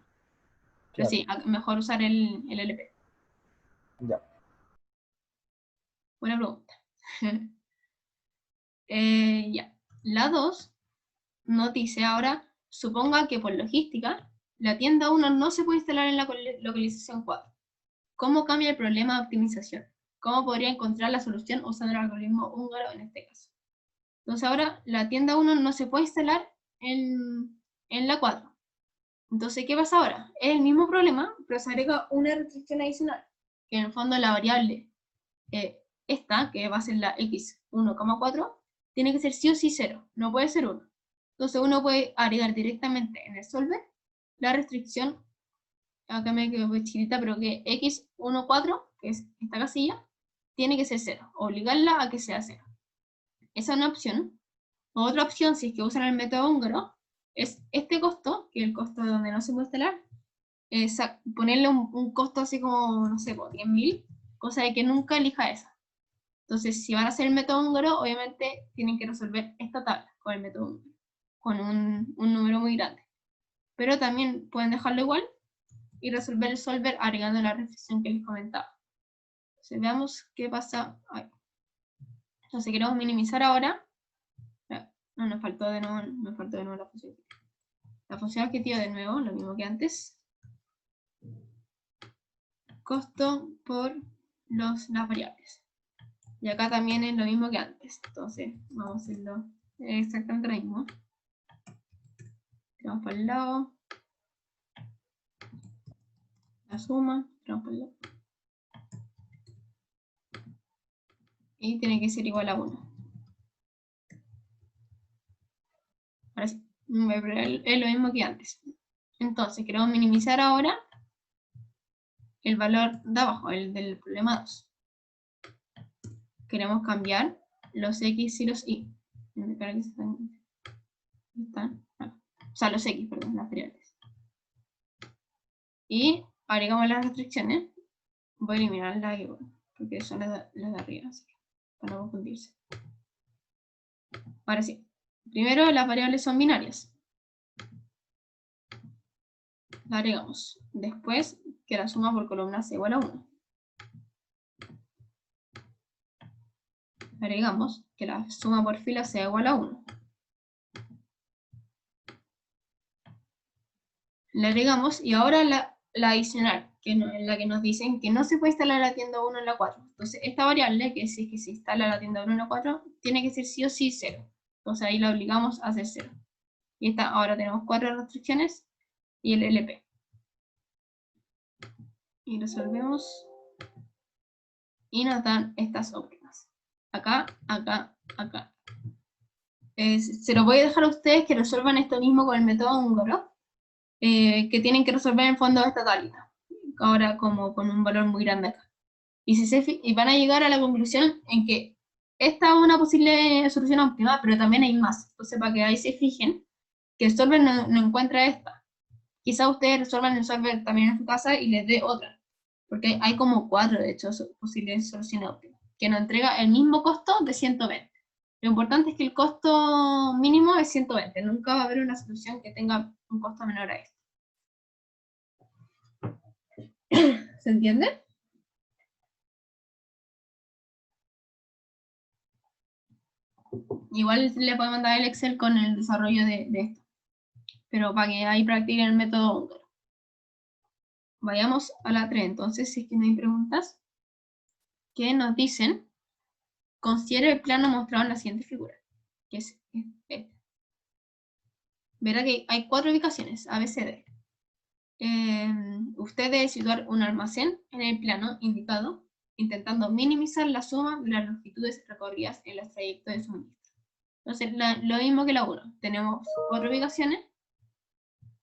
Pero sí, mejor usar el LP. Ya. Buena pregunta. Ya. La 2 nos dice ahora, suponga que por logística, la tienda 1 no se puede instalar en la localización 4. ¿Cómo cambia el problema de optimización? ¿Cómo podría encontrar la solución usando el algoritmo húngaro en este caso? Entonces ahora la tienda 1 no se puede instalar en la 4. Entonces, ¿qué pasa ahora? Es el mismo problema, pero se agrega una restricción adicional, que en el fondo la variable esta, que va a ser la x1,4, tiene que ser sí o sí 0, no puede ser 1. Entonces uno puede agregar directamente en el solver la restricción, acá me quedo chiquitita, pero que x14, que es esta casilla, tiene que ser 0, obligarla a que sea 0. Esa es una opción. Otra opción, si es que usan el método húngaro, es este costo, que es el costo donde no se puede instalar, ponerle un costo así como, no sé, 10.000, cosa de que nunca elija esa. Entonces, si van a hacer el método húngaro, obviamente tienen que resolver esta tabla con el método húngaro, con un número muy grande. Pero también pueden dejarlo igual y resolver el solver agregando la reflexión que les comentaba. Entonces veamos qué pasa ahí. Entonces queremos minimizar ahora. No, nos faltó de nuevo la función objetiva. La función objetiva de nuevo, lo mismo que antes. Costo por las variables. Y acá también es lo mismo que antes. Entonces vamos a hacerlo exactamente lo mismo. Tiramos para el lado. La suma, tiramos para el lado. Y tiene que ser igual a 1. Ahora sí, es lo mismo que antes. Entonces queremos minimizar ahora el valor de abajo, el del problema 2. Queremos cambiar los x y los y. Están acá. O sea, los x, perdón, las variables. Y agregamos las restricciones. Voy a eliminar las que, porque son las de arriba, así que para no confundirse. Ahora sí. Primero, las variables son binarias. La agregamos. Después, que la suma por columna sea igual a 1. Agregamos que la suma por fila sea igual a 1. Le agregamos y ahora la adicional, en la que nos dicen que no se puede instalar la tienda 1 en la 4. Entonces esta variable, que si es que se instala la tienda 1 en la 4, tiene que ser sí o sí 0. Entonces ahí la obligamos a hacer 0. Y esta, ahora tenemos 4 restricciones y el LP. Y resolvemos. Y nos dan estas óptimas. Acá, acá, acá. Se lo voy a dejar a ustedes que resuelvan esto mismo con el método húngaro, que tienen que resolver en fondo esta tabla. Ahora como con un valor muy grande acá. Y van a llegar a la conclusión en que esta es una posible solución óptima, pero también hay más. Entonces para que ahí se fijen que el solver no encuentra esta. Quizá ustedes resuelvan el solver también en su casa y les dé otra. Porque hay como 4, de hecho, posibles soluciones óptimas, que nos entrega el mismo costo de 120. Lo importante es que el costo mínimo es 120. Nunca va a haber una solución que tenga un costo menor a esto. ¿Se entiende? Igual le puedo mandar el Excel con el desarrollo de esto. Pero para que ahí practiquen el método húngaro. Vayamos a la 3 entonces, si es que no hay preguntas. Que nos dicen, considere el plano mostrado en la siguiente figura. Que es este. Verá que hay 4 ubicaciones, A, B, C, D. Usted debe situar un almacén en el plano indicado, intentando minimizar la suma de las longitudes recorridas en los trayectos de suministro. Entonces, lo mismo que la 1. Tenemos 4 ubicaciones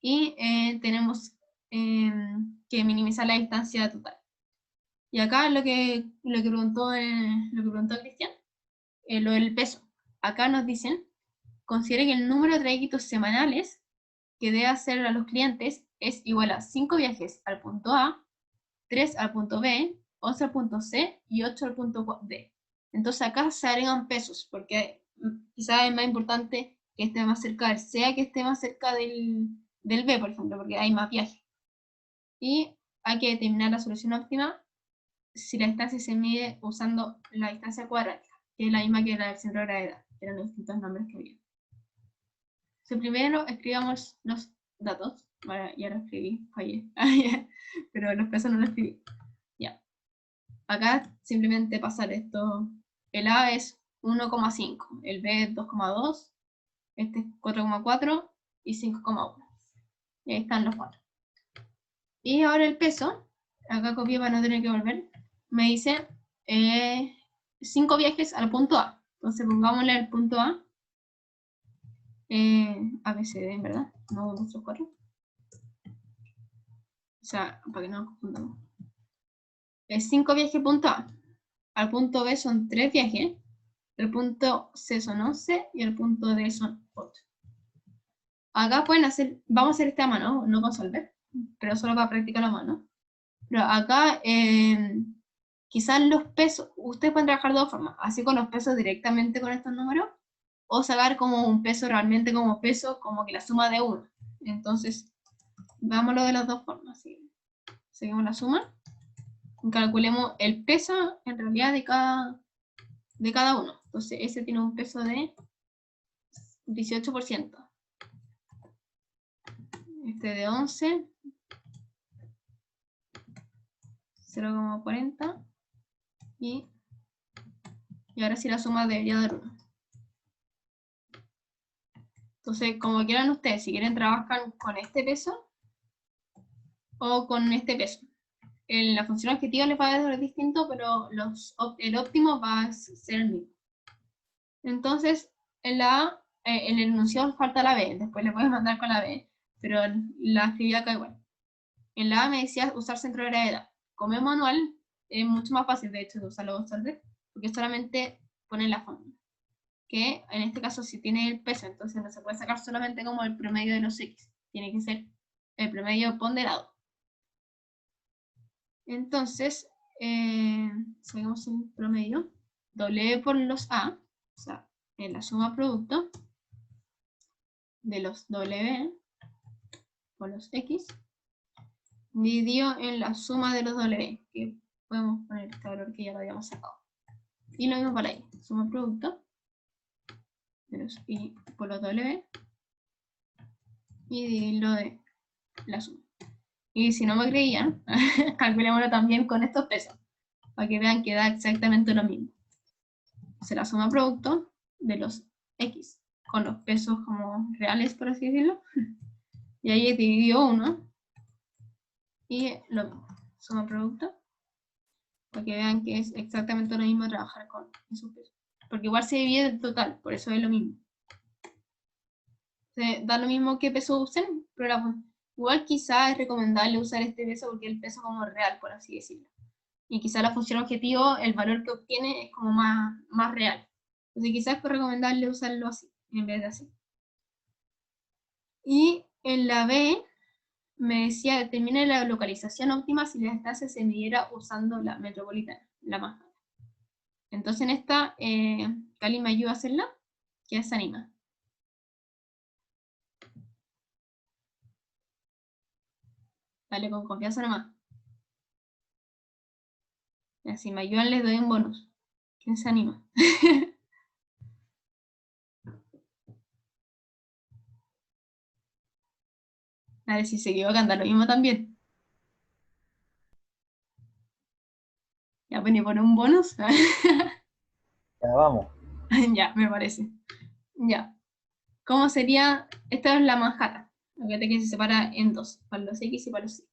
y tenemos que minimizar la distancia total. Y acá lo que preguntó Cristian, lo del peso. Acá nos dicen, considere que el número de trayectos semanales que debe hacer a los clientes es igual a 5 viajes al punto A, 3 al punto B, 11 al punto C y 8 al punto D. Entonces acá se agregan pesos, porque quizás es más importante que esté más cerca del C a que esté más cerca del B, por ejemplo, porque hay más viajes. Y hay que determinar la solución óptima si la distancia se mide usando la distancia cuadrática, que es la misma que la del centro de gravedad, que eran los distintos nombres que había. Entonces primero escribamos los datos. Ya lo escribí, fallé. Pero los pesos no lo escribí. Ya. Acá simplemente pasar esto. El A es 1,5, el B es 2,2, este es 4,4 y 5,1. Y ahí están los 4. Y ahora el peso, acá copié para no tener que volver, me dice 5 viajes al punto A. Entonces pongámosle el punto A. A, B, C, D, en verdad, no nuestros 4. O sea, para que no nos confundamos. Es 5 viajes punto A. Al punto B son 3 viajes. El punto C son 11 y el punto D son 8. Acá pueden hacer, vamos a hacer esta a mano, no con solver, pero solo para practicar a mano. Pero acá, quizás los pesos, ustedes pueden trabajar de dos formas, así con los pesos directamente con estos números, o sacar como un peso realmente como peso, como que la suma de 1. Entonces, veámoslo de las dos formas. ¿Sí? Seguimos la suma. Y calculemos el peso en realidad de cada uno. Entonces ese tiene un peso de 18%. Este de 11. 0,40. Y ahora sí la suma debería dar 1. Entonces, como quieran ustedes, si quieren trabajar con este peso o con este peso. En la función objetiva les va a dar distinto, pero el óptimo va a ser el mismo. Entonces, en el enunciado falta la B, después le puedes mandar con la B, pero la escribí acá igual. En la A me decía usar centro de gravedad. Como es manual, es mucho más fácil de hecho de usarlo porque solamente pone la fórmula. Que en este caso si tiene el peso, entonces no se puede sacar solamente como el promedio de los X, tiene que ser el promedio ponderado. Entonces, seguimos el promedio, W por los A, o sea, en la suma producto de los W por los X, dividido en la suma de los W, que podemos poner este valor que ya lo habíamos sacado. Y lo mismo para ahí, suma producto de los I por los W, y dividirlo de la suma. Y si no me creían, calculémoslo también con estos pesos, para que vean que da exactamente lo mismo. Se la suma producto de los X, con los pesos como reales, por así decirlo, y ahí dividió 1, y lo mismo, suma producto, para que vean que es exactamente lo mismo trabajar con esos pesos. Porque igual se divide el total, por eso es lo mismo. Da lo mismo que peso usen, pero igual quizá es recomendable usar este peso porque es el peso como real, por así decirlo. Y quizá la función objetivo, el valor que obtiene es como más real. Entonces quizás es recomendable usarlo así, en vez de así. Y en la B, me decía, determine la localización óptima si la distancia se midiera usando la metropolitana, la más alta. Entonces en esta, Cali me ayuda a hacerla, que es anima. Dale con confianza nomás. Si me ayudan les doy un bonus. ¿Quién se anima? A ver si se equivocan, da lo mismo también. Ya, pues ni por un bonus. Ya vamos. Ya, me parece. Ya. ¿Cómo sería? Esta es la Manhattan. Fíjate que se separa en dos, para los X y para los Y.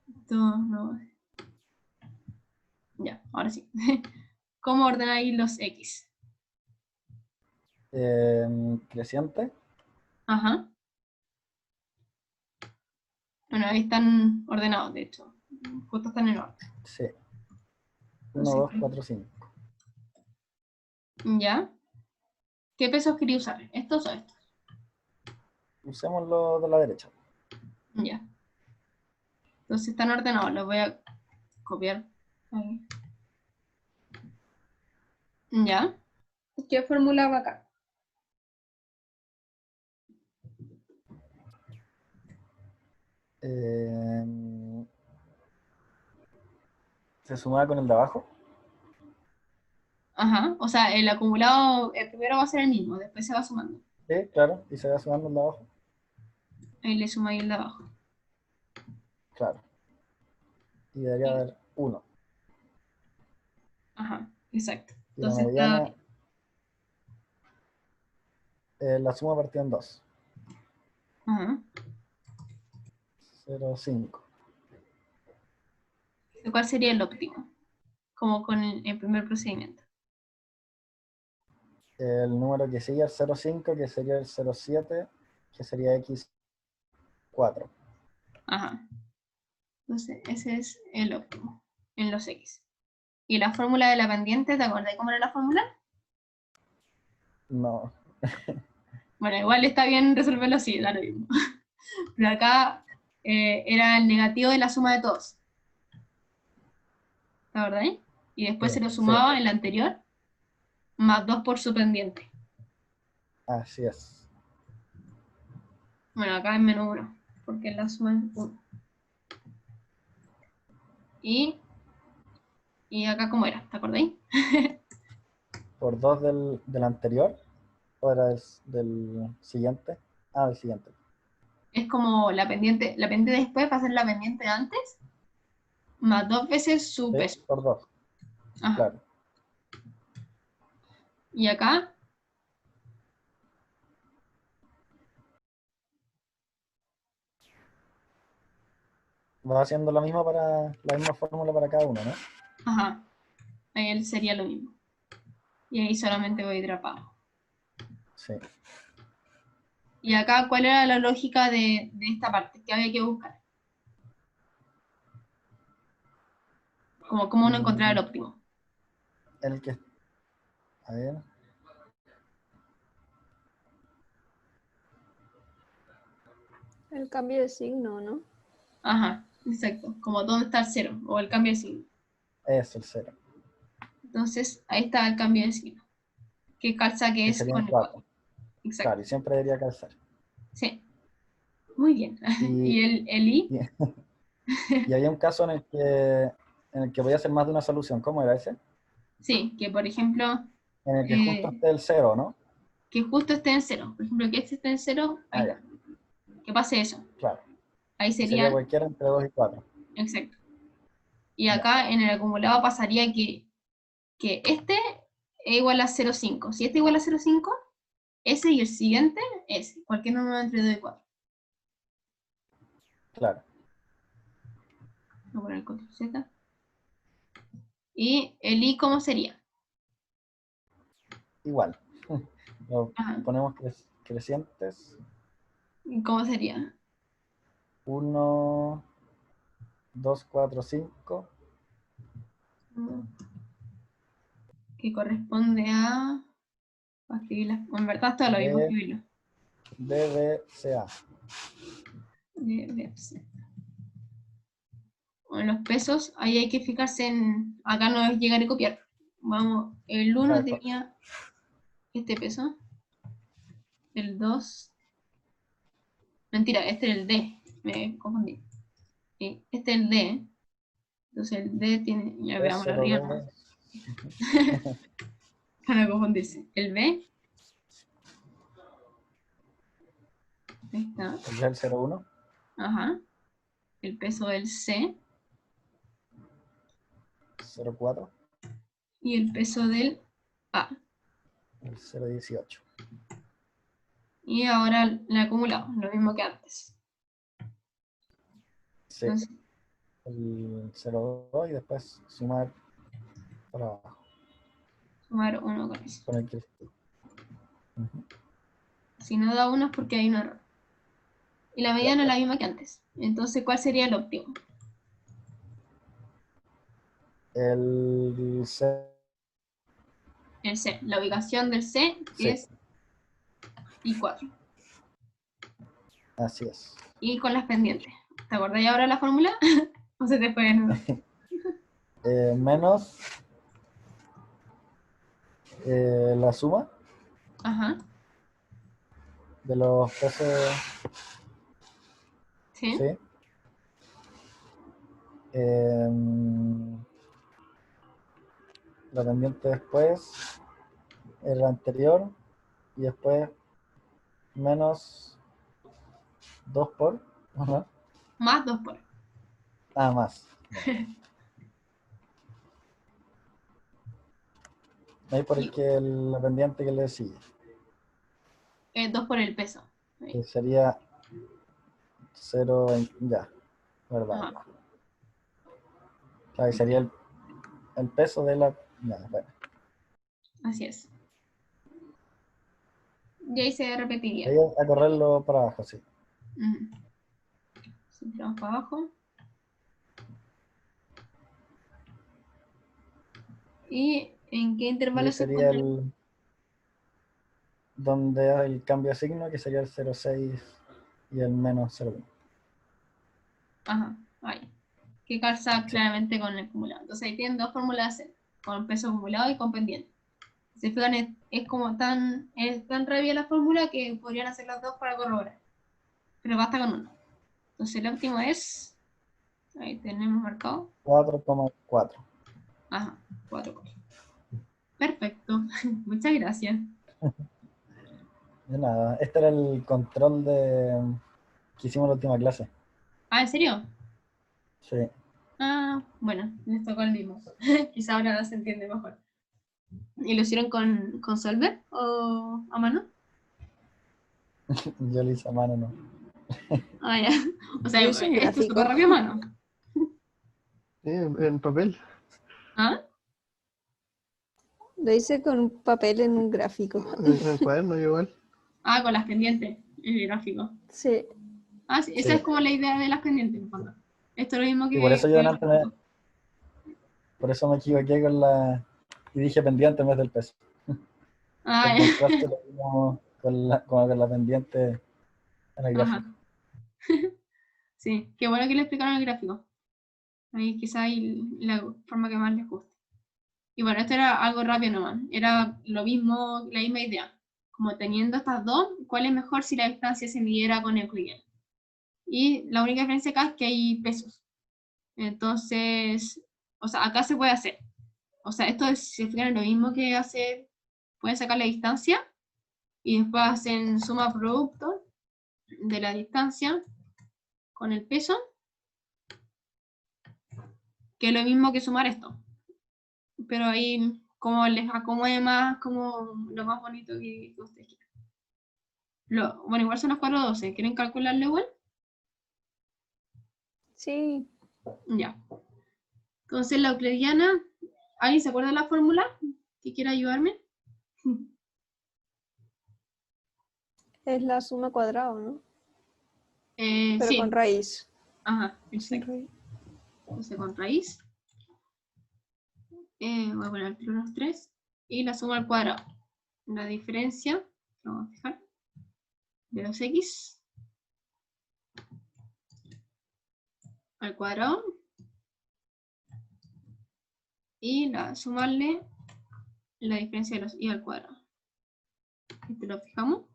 Esto no. Ya, ahora sí. ¿Cómo ordenáis los X? Creciente. Ajá. Bueno, ahí están ordenados, de hecho. Justo están en orden. Sí. 1, Entonces, 2, 4, 5. ¿ya? ¿Qué pesos quería usar? ¿Estos o estos? Usemos lo de la derecha. Ya. Entonces están ordenados, los voy a copiar. Ahí. ¿Ya? ¿Qué fórmula va acá? Se suma con el de abajo. Ajá, o sea, el acumulado, el primero va a ser el mismo, después se va sumando. Sí, claro. Y se va sumando el de abajo. Ahí le sumáis el de abajo. Claro. Y debería haber 1. Ajá, exacto. Y la Entonces mediana, está, la suma partida en 2. ajá. 0, 5. ¿Cuál sería el óptimo? Como con el primer procedimiento. El número que sigue el 0,5, que sería el 0,7, que sería X4. Ajá. Entonces, ese es el óptimo en los X. ¿Y la fórmula de la pendiente, te acordás cómo era la fórmula? No. Bueno, igual está bien resolverlo así, da lo mismo. Pero acá era el negativo de la suma de todos. ¿La verdad? Y después Sí, se lo sí. sumaba en la anterior, más 2 por su pendiente. Así es. Bueno, acá es menos 1. porque la suma es 1. Y acá cómo era, ¿te acordáis? Por 2 del anterior, o era del siguiente. Ah, del siguiente. Es como la pendiente después va a ser la pendiente antes, más 2 veces su Sí, peso. por 2, Ajá. claro. Y acá, Va haciendo la misma fórmula para cada uno, ¿no? ajá, ahí sería lo mismo. Y ahí solamente voy a ir abajo. Sí. Y acá, ¿cuál era la lógica de esta parte? ¿Qué había que buscar? Como cómo uno encontrar el óptimo. El que... A ver. El cambio de signo, ¿no? Ajá, exacto. Como dónde está el 0 o el cambio de signo. Es el 0. Entonces, ahí está el cambio de signo. Que calza que Que es serían con el 4. 4. Exacto. Claro, y siempre debería calzar. Sí. Muy bien. Y, ¿Y el I? y, y había un caso en el que voy a hacer más de una solución. ¿Cómo era ese? Sí, que por ejemplo, En el que justo esté el 0, ¿no? que justo esté en 0. Por ejemplo, que este esté en 0, ahí Ah, está. ya, Que pase eso. claro. Ahí Que sería serían, cualquiera entre 2 y 4. exacto. Y Ya, acá en el acumulado pasaría que este es igual a 0,5. Si este es igual a 0,5, ese y el siguiente es cualquier número entre 2 y 4. claro. Voy a poner el control Z. ¿Y el I cómo sería? Igual. Lo Ajá. ponemos crecientes. ¿Y cómo sería? 1, 2, 4, 5. Que corresponde a... escribirla. En verdad está lo mismo escribirlo. DBCA. En los pesos, ahí hay que fijarse en... Acá no es llegar y copiar. Vamos, el 1 tenía este peso. El 2... Mentira, este es el D. Me confundí. Este es el D. Entonces el D tiene... Ya veamos la arriba, ¿no? Para no confundirse. El B. Ahí está. El 01. Ajá. El peso del C. 04. Y el peso del A. El 018. Y ahora el acumulado, lo mismo que antes. Sí. Entonces, El 02 y después sumar para abajo. sumar 1 con eso. Con el que... Ujú. Si no da 1 es porque hay un error. Y la medida no es la misma que antes. Entonces, ¿cuál sería el óptimo? El C. El C. La ubicación del C, que Sí. es I4. Así es. Y con las pendientes. ¿Te acordás ahora la fórmula? ¿O se te fue de nuevo? Menos la suma Ajá. de los pesos. Sí. Sí. La pendiente después, el anterior, y después menos 2 por. Ajá. Más 2 por. Ah, más. Ahí por el que la pendiente que le sigue. 2 por el peso. Ahí. Que sería 0, ya, verdad. Ajá. Ahí sería el peso de la. Ya, bueno. Así es. Y ahí se repetiría. Ahí a correrlo para abajo, sí. Siempre vamos para abajo. ¿Y en qué Y intervalo ahí se sería encuentra? donde hay el cambio de signo, que sería el 0,6 y el menos 0,1. Ajá, ahí. Que calza Sí. claramente con el acumulado. Entonces ahí tienen dos fórmulas con peso acumulado y con pendiente. Si se fijan, es como es tan rabia la fórmula que podrían hacer las dos para corroborar. Pero basta con uno. Entonces el óptimo es, ahí tenemos marcado, 4,4. ajá, 4. Perfecto, muchas gracias. De nada, este era el control que hicimos en la última clase. Ah, ¿en serio? Sí. Ah, bueno, les tocó el mismo. Quizá ahora se entiende mejor. ¿Y lo hicieron con Solver o a mano? Yo lo hice a mano, ¿no? Ah, ya. O sea, Yo hice un esto es súper gráfico. rápido a mano. Sí, en papel. ¿Ah? Lo hice con un papel en un gráfico. En cuaderno igual. Ah, con las pendientes, el gráfico. Sí. Ah, sí, esa Sí. es como la idea de las pendientes, en fondo. Esto es lo mismo Y por eso que yo el delante gráfico. por eso me equivoqué con y dije pendiente en vez del peso. Ah, El ya. contraste lo vimos como con la pendiente en el gráfico. Ajá. Sí, qué bueno que le explicaron el gráfico. Ahí quizá hay la forma que más les guste. Y bueno, esto era algo rápido nomás. Era lo mismo, la misma idea. Como teniendo estas dos, ¿cuál es mejor si la distancia se midiera con Euclideano? Y la única diferencia acá es que hay pesos. Entonces, o sea, acá se puede hacer. O sea, esto es, si se fijan, lo mismo que hacer, pueden sacar la distancia y después hacen suma producto de la distancia con el peso, que es lo mismo que sumar esto. Pero ahí, como les acomode más, como lo más bonito que ustedes quieran. Bueno, igual son las 4:12. ¿Quieren calcularlo igual? Sí. Ya. Entonces, la euclidiana, ¿alguien se acuerda de la fórmula? ¿Que quiera ayudarme? Es la suma cuadrada, ¿no? Pero Sí. con raíz. Ajá, Sin exacto. raíz. Entonces, con raíz. Voy a poner los 3. Y la suma al cuadrado. La diferencia, vamos a fijar, de los x al cuadrado. Y sumarle la diferencia de los y al cuadrado. Este lo fijamos.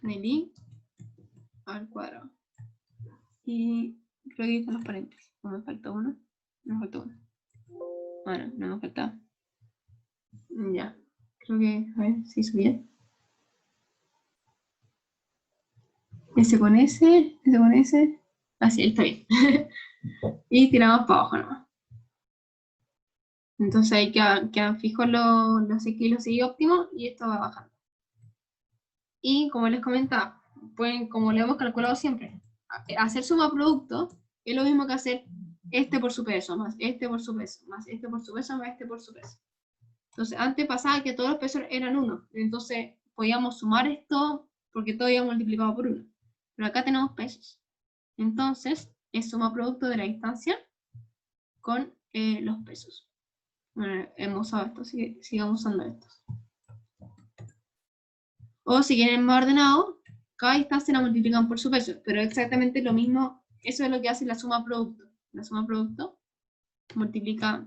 Del i al cuadrado. Y creo que con los paréntesis. ¿No me falta uno? Me falta uno. Bueno, no me falta. Ya. Creo que, a ver si hizo bien. Ese con ese con ese. Así, ahí está bien. Y tiramos para abajo nomás. Entonces ahí quedan fijos los x y los y óptimos y esto va bajando. Y como les comentaba, pueden, como lo hemos calculado siempre, hacer suma producto es lo mismo que hacer este por su peso, más este por su peso, más este por su peso, más este por su peso. Entonces, antes pasaba que todos los pesos eran 1, entonces podíamos sumar esto porque todo iba multiplicado por 1. Pero acá tenemos pesos. Entonces, es suma producto de la distancia con los pesos. Bueno, hemos usado esto, así que sigamos usando estos. O si quieren más ordenado, cada distancia la multiplican por su peso, pero exactamente lo mismo, eso es lo que hace la suma producto. La suma producto multiplica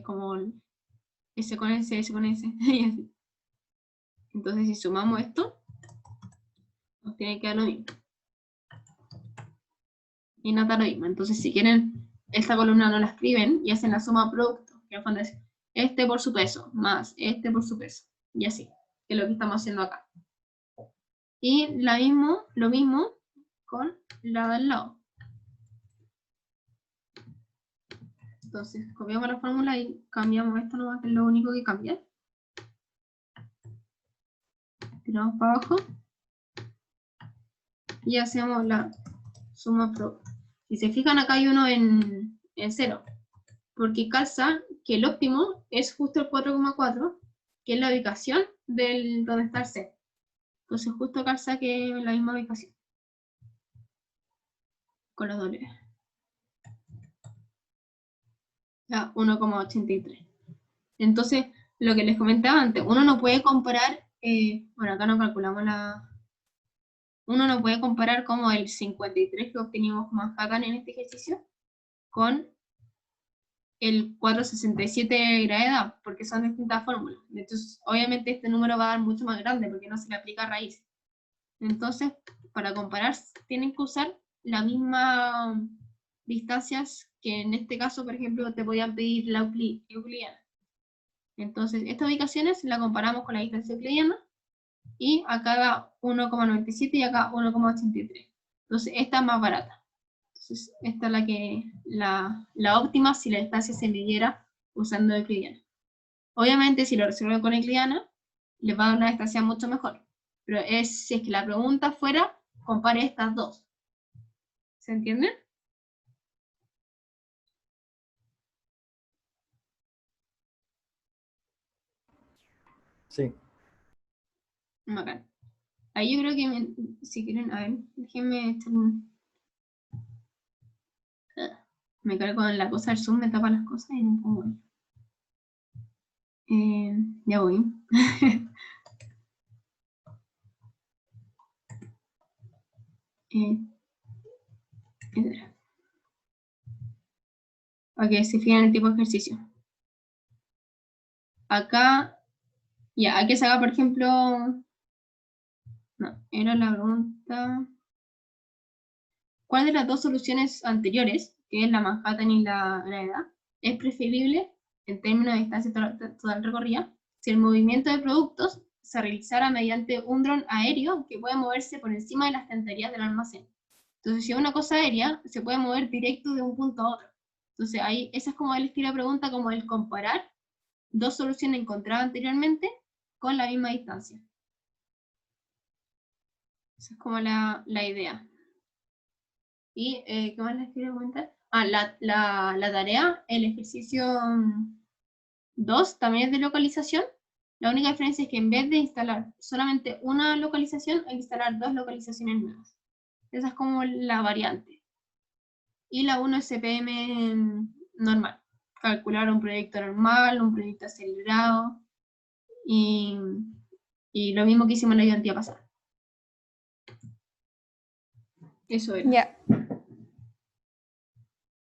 como S con S, S con S, y así. Entonces si sumamos esto, nos tiene que dar lo mismo. Y nota lo mismo. Entonces si quieren, esta columna no la escriben y hacen la suma producto, que es este por su peso, más este por su peso, y así, que es lo que estamos haciendo acá. Y lo mismo con la del lado. Entonces, copiamos la fórmula y cambiamos esto nomás, que es lo único que cambia. Tiramos para abajo. Y hacemos la suma producto. Si se fijan, acá hay uno en 0. Porque calza que el óptimo es justo el 4,4, que es la ubicación donde está el C. Entonces, justo calza que es la misma ubicación. Con los dobles. Ya, 1,83. Entonces, lo que les comentaba antes, uno no puede comparar, bueno, acá no calculamos uno no puede comparar como el 53 que obtenimos Manhattan en este ejercicio con el 467 gravedad, porque son distintas fórmulas. Entonces, obviamente este número va a dar mucho más grande porque no se le aplica raíz. Entonces, para comparar, tienen que usar las mismas distancias que en este caso, por ejemplo, te voy a pedir la euclidiana. Entonces, estas ubicaciones las comparamos con la distancia euclidiana, y acá da 1,97 y acá 1,83. Entonces, esta es más barata. Entonces, esta es la óptima si la distancia se midiera usando euclidiana. Obviamente, si lo resuelven con euclidiana, les va a dar una distancia mucho mejor. Pero si es que la pregunta fuera, compare estas dos. ¿Se entiende? Sí. Bacán. Ahí yo creo que, si quieren, a ver, déjenme echar un... Me cargo con la cosa del Zoom, me tapa las cosas y no pongo ahí. Ya voy. Ok, se fijan el tipo de ejercicio. Acá, ya, hay que sacar, por ejemplo... No, era la pregunta... ¿Cuál de las dos soluciones anteriores, que es la Manhattan y la gravedad, es preferible en términos de distancia total recorrida si el movimiento de productos se realizara mediante un dron aéreo que puede moverse por encima de las estanterías del almacén? Entonces, si es una cosa aérea, se puede mover directo de un punto a otro. Entonces, ahí, esa es como el estilo de pregunta, como el comparar dos soluciones encontradas anteriormente con la misma distancia. Esa es como la idea. ¿Y qué más les quiero comentar? La tarea, el ejercicio 2, también es de localización. La única diferencia es que en vez de instalar solamente una localización, hay que instalar dos localizaciones nuevas. Esa es como la variante. Y la 1 es CPM normal. Calcular un proyecto normal, un proyecto acelerado. Y lo mismo que hicimos la ayudantía pasada. Eso era. Ya.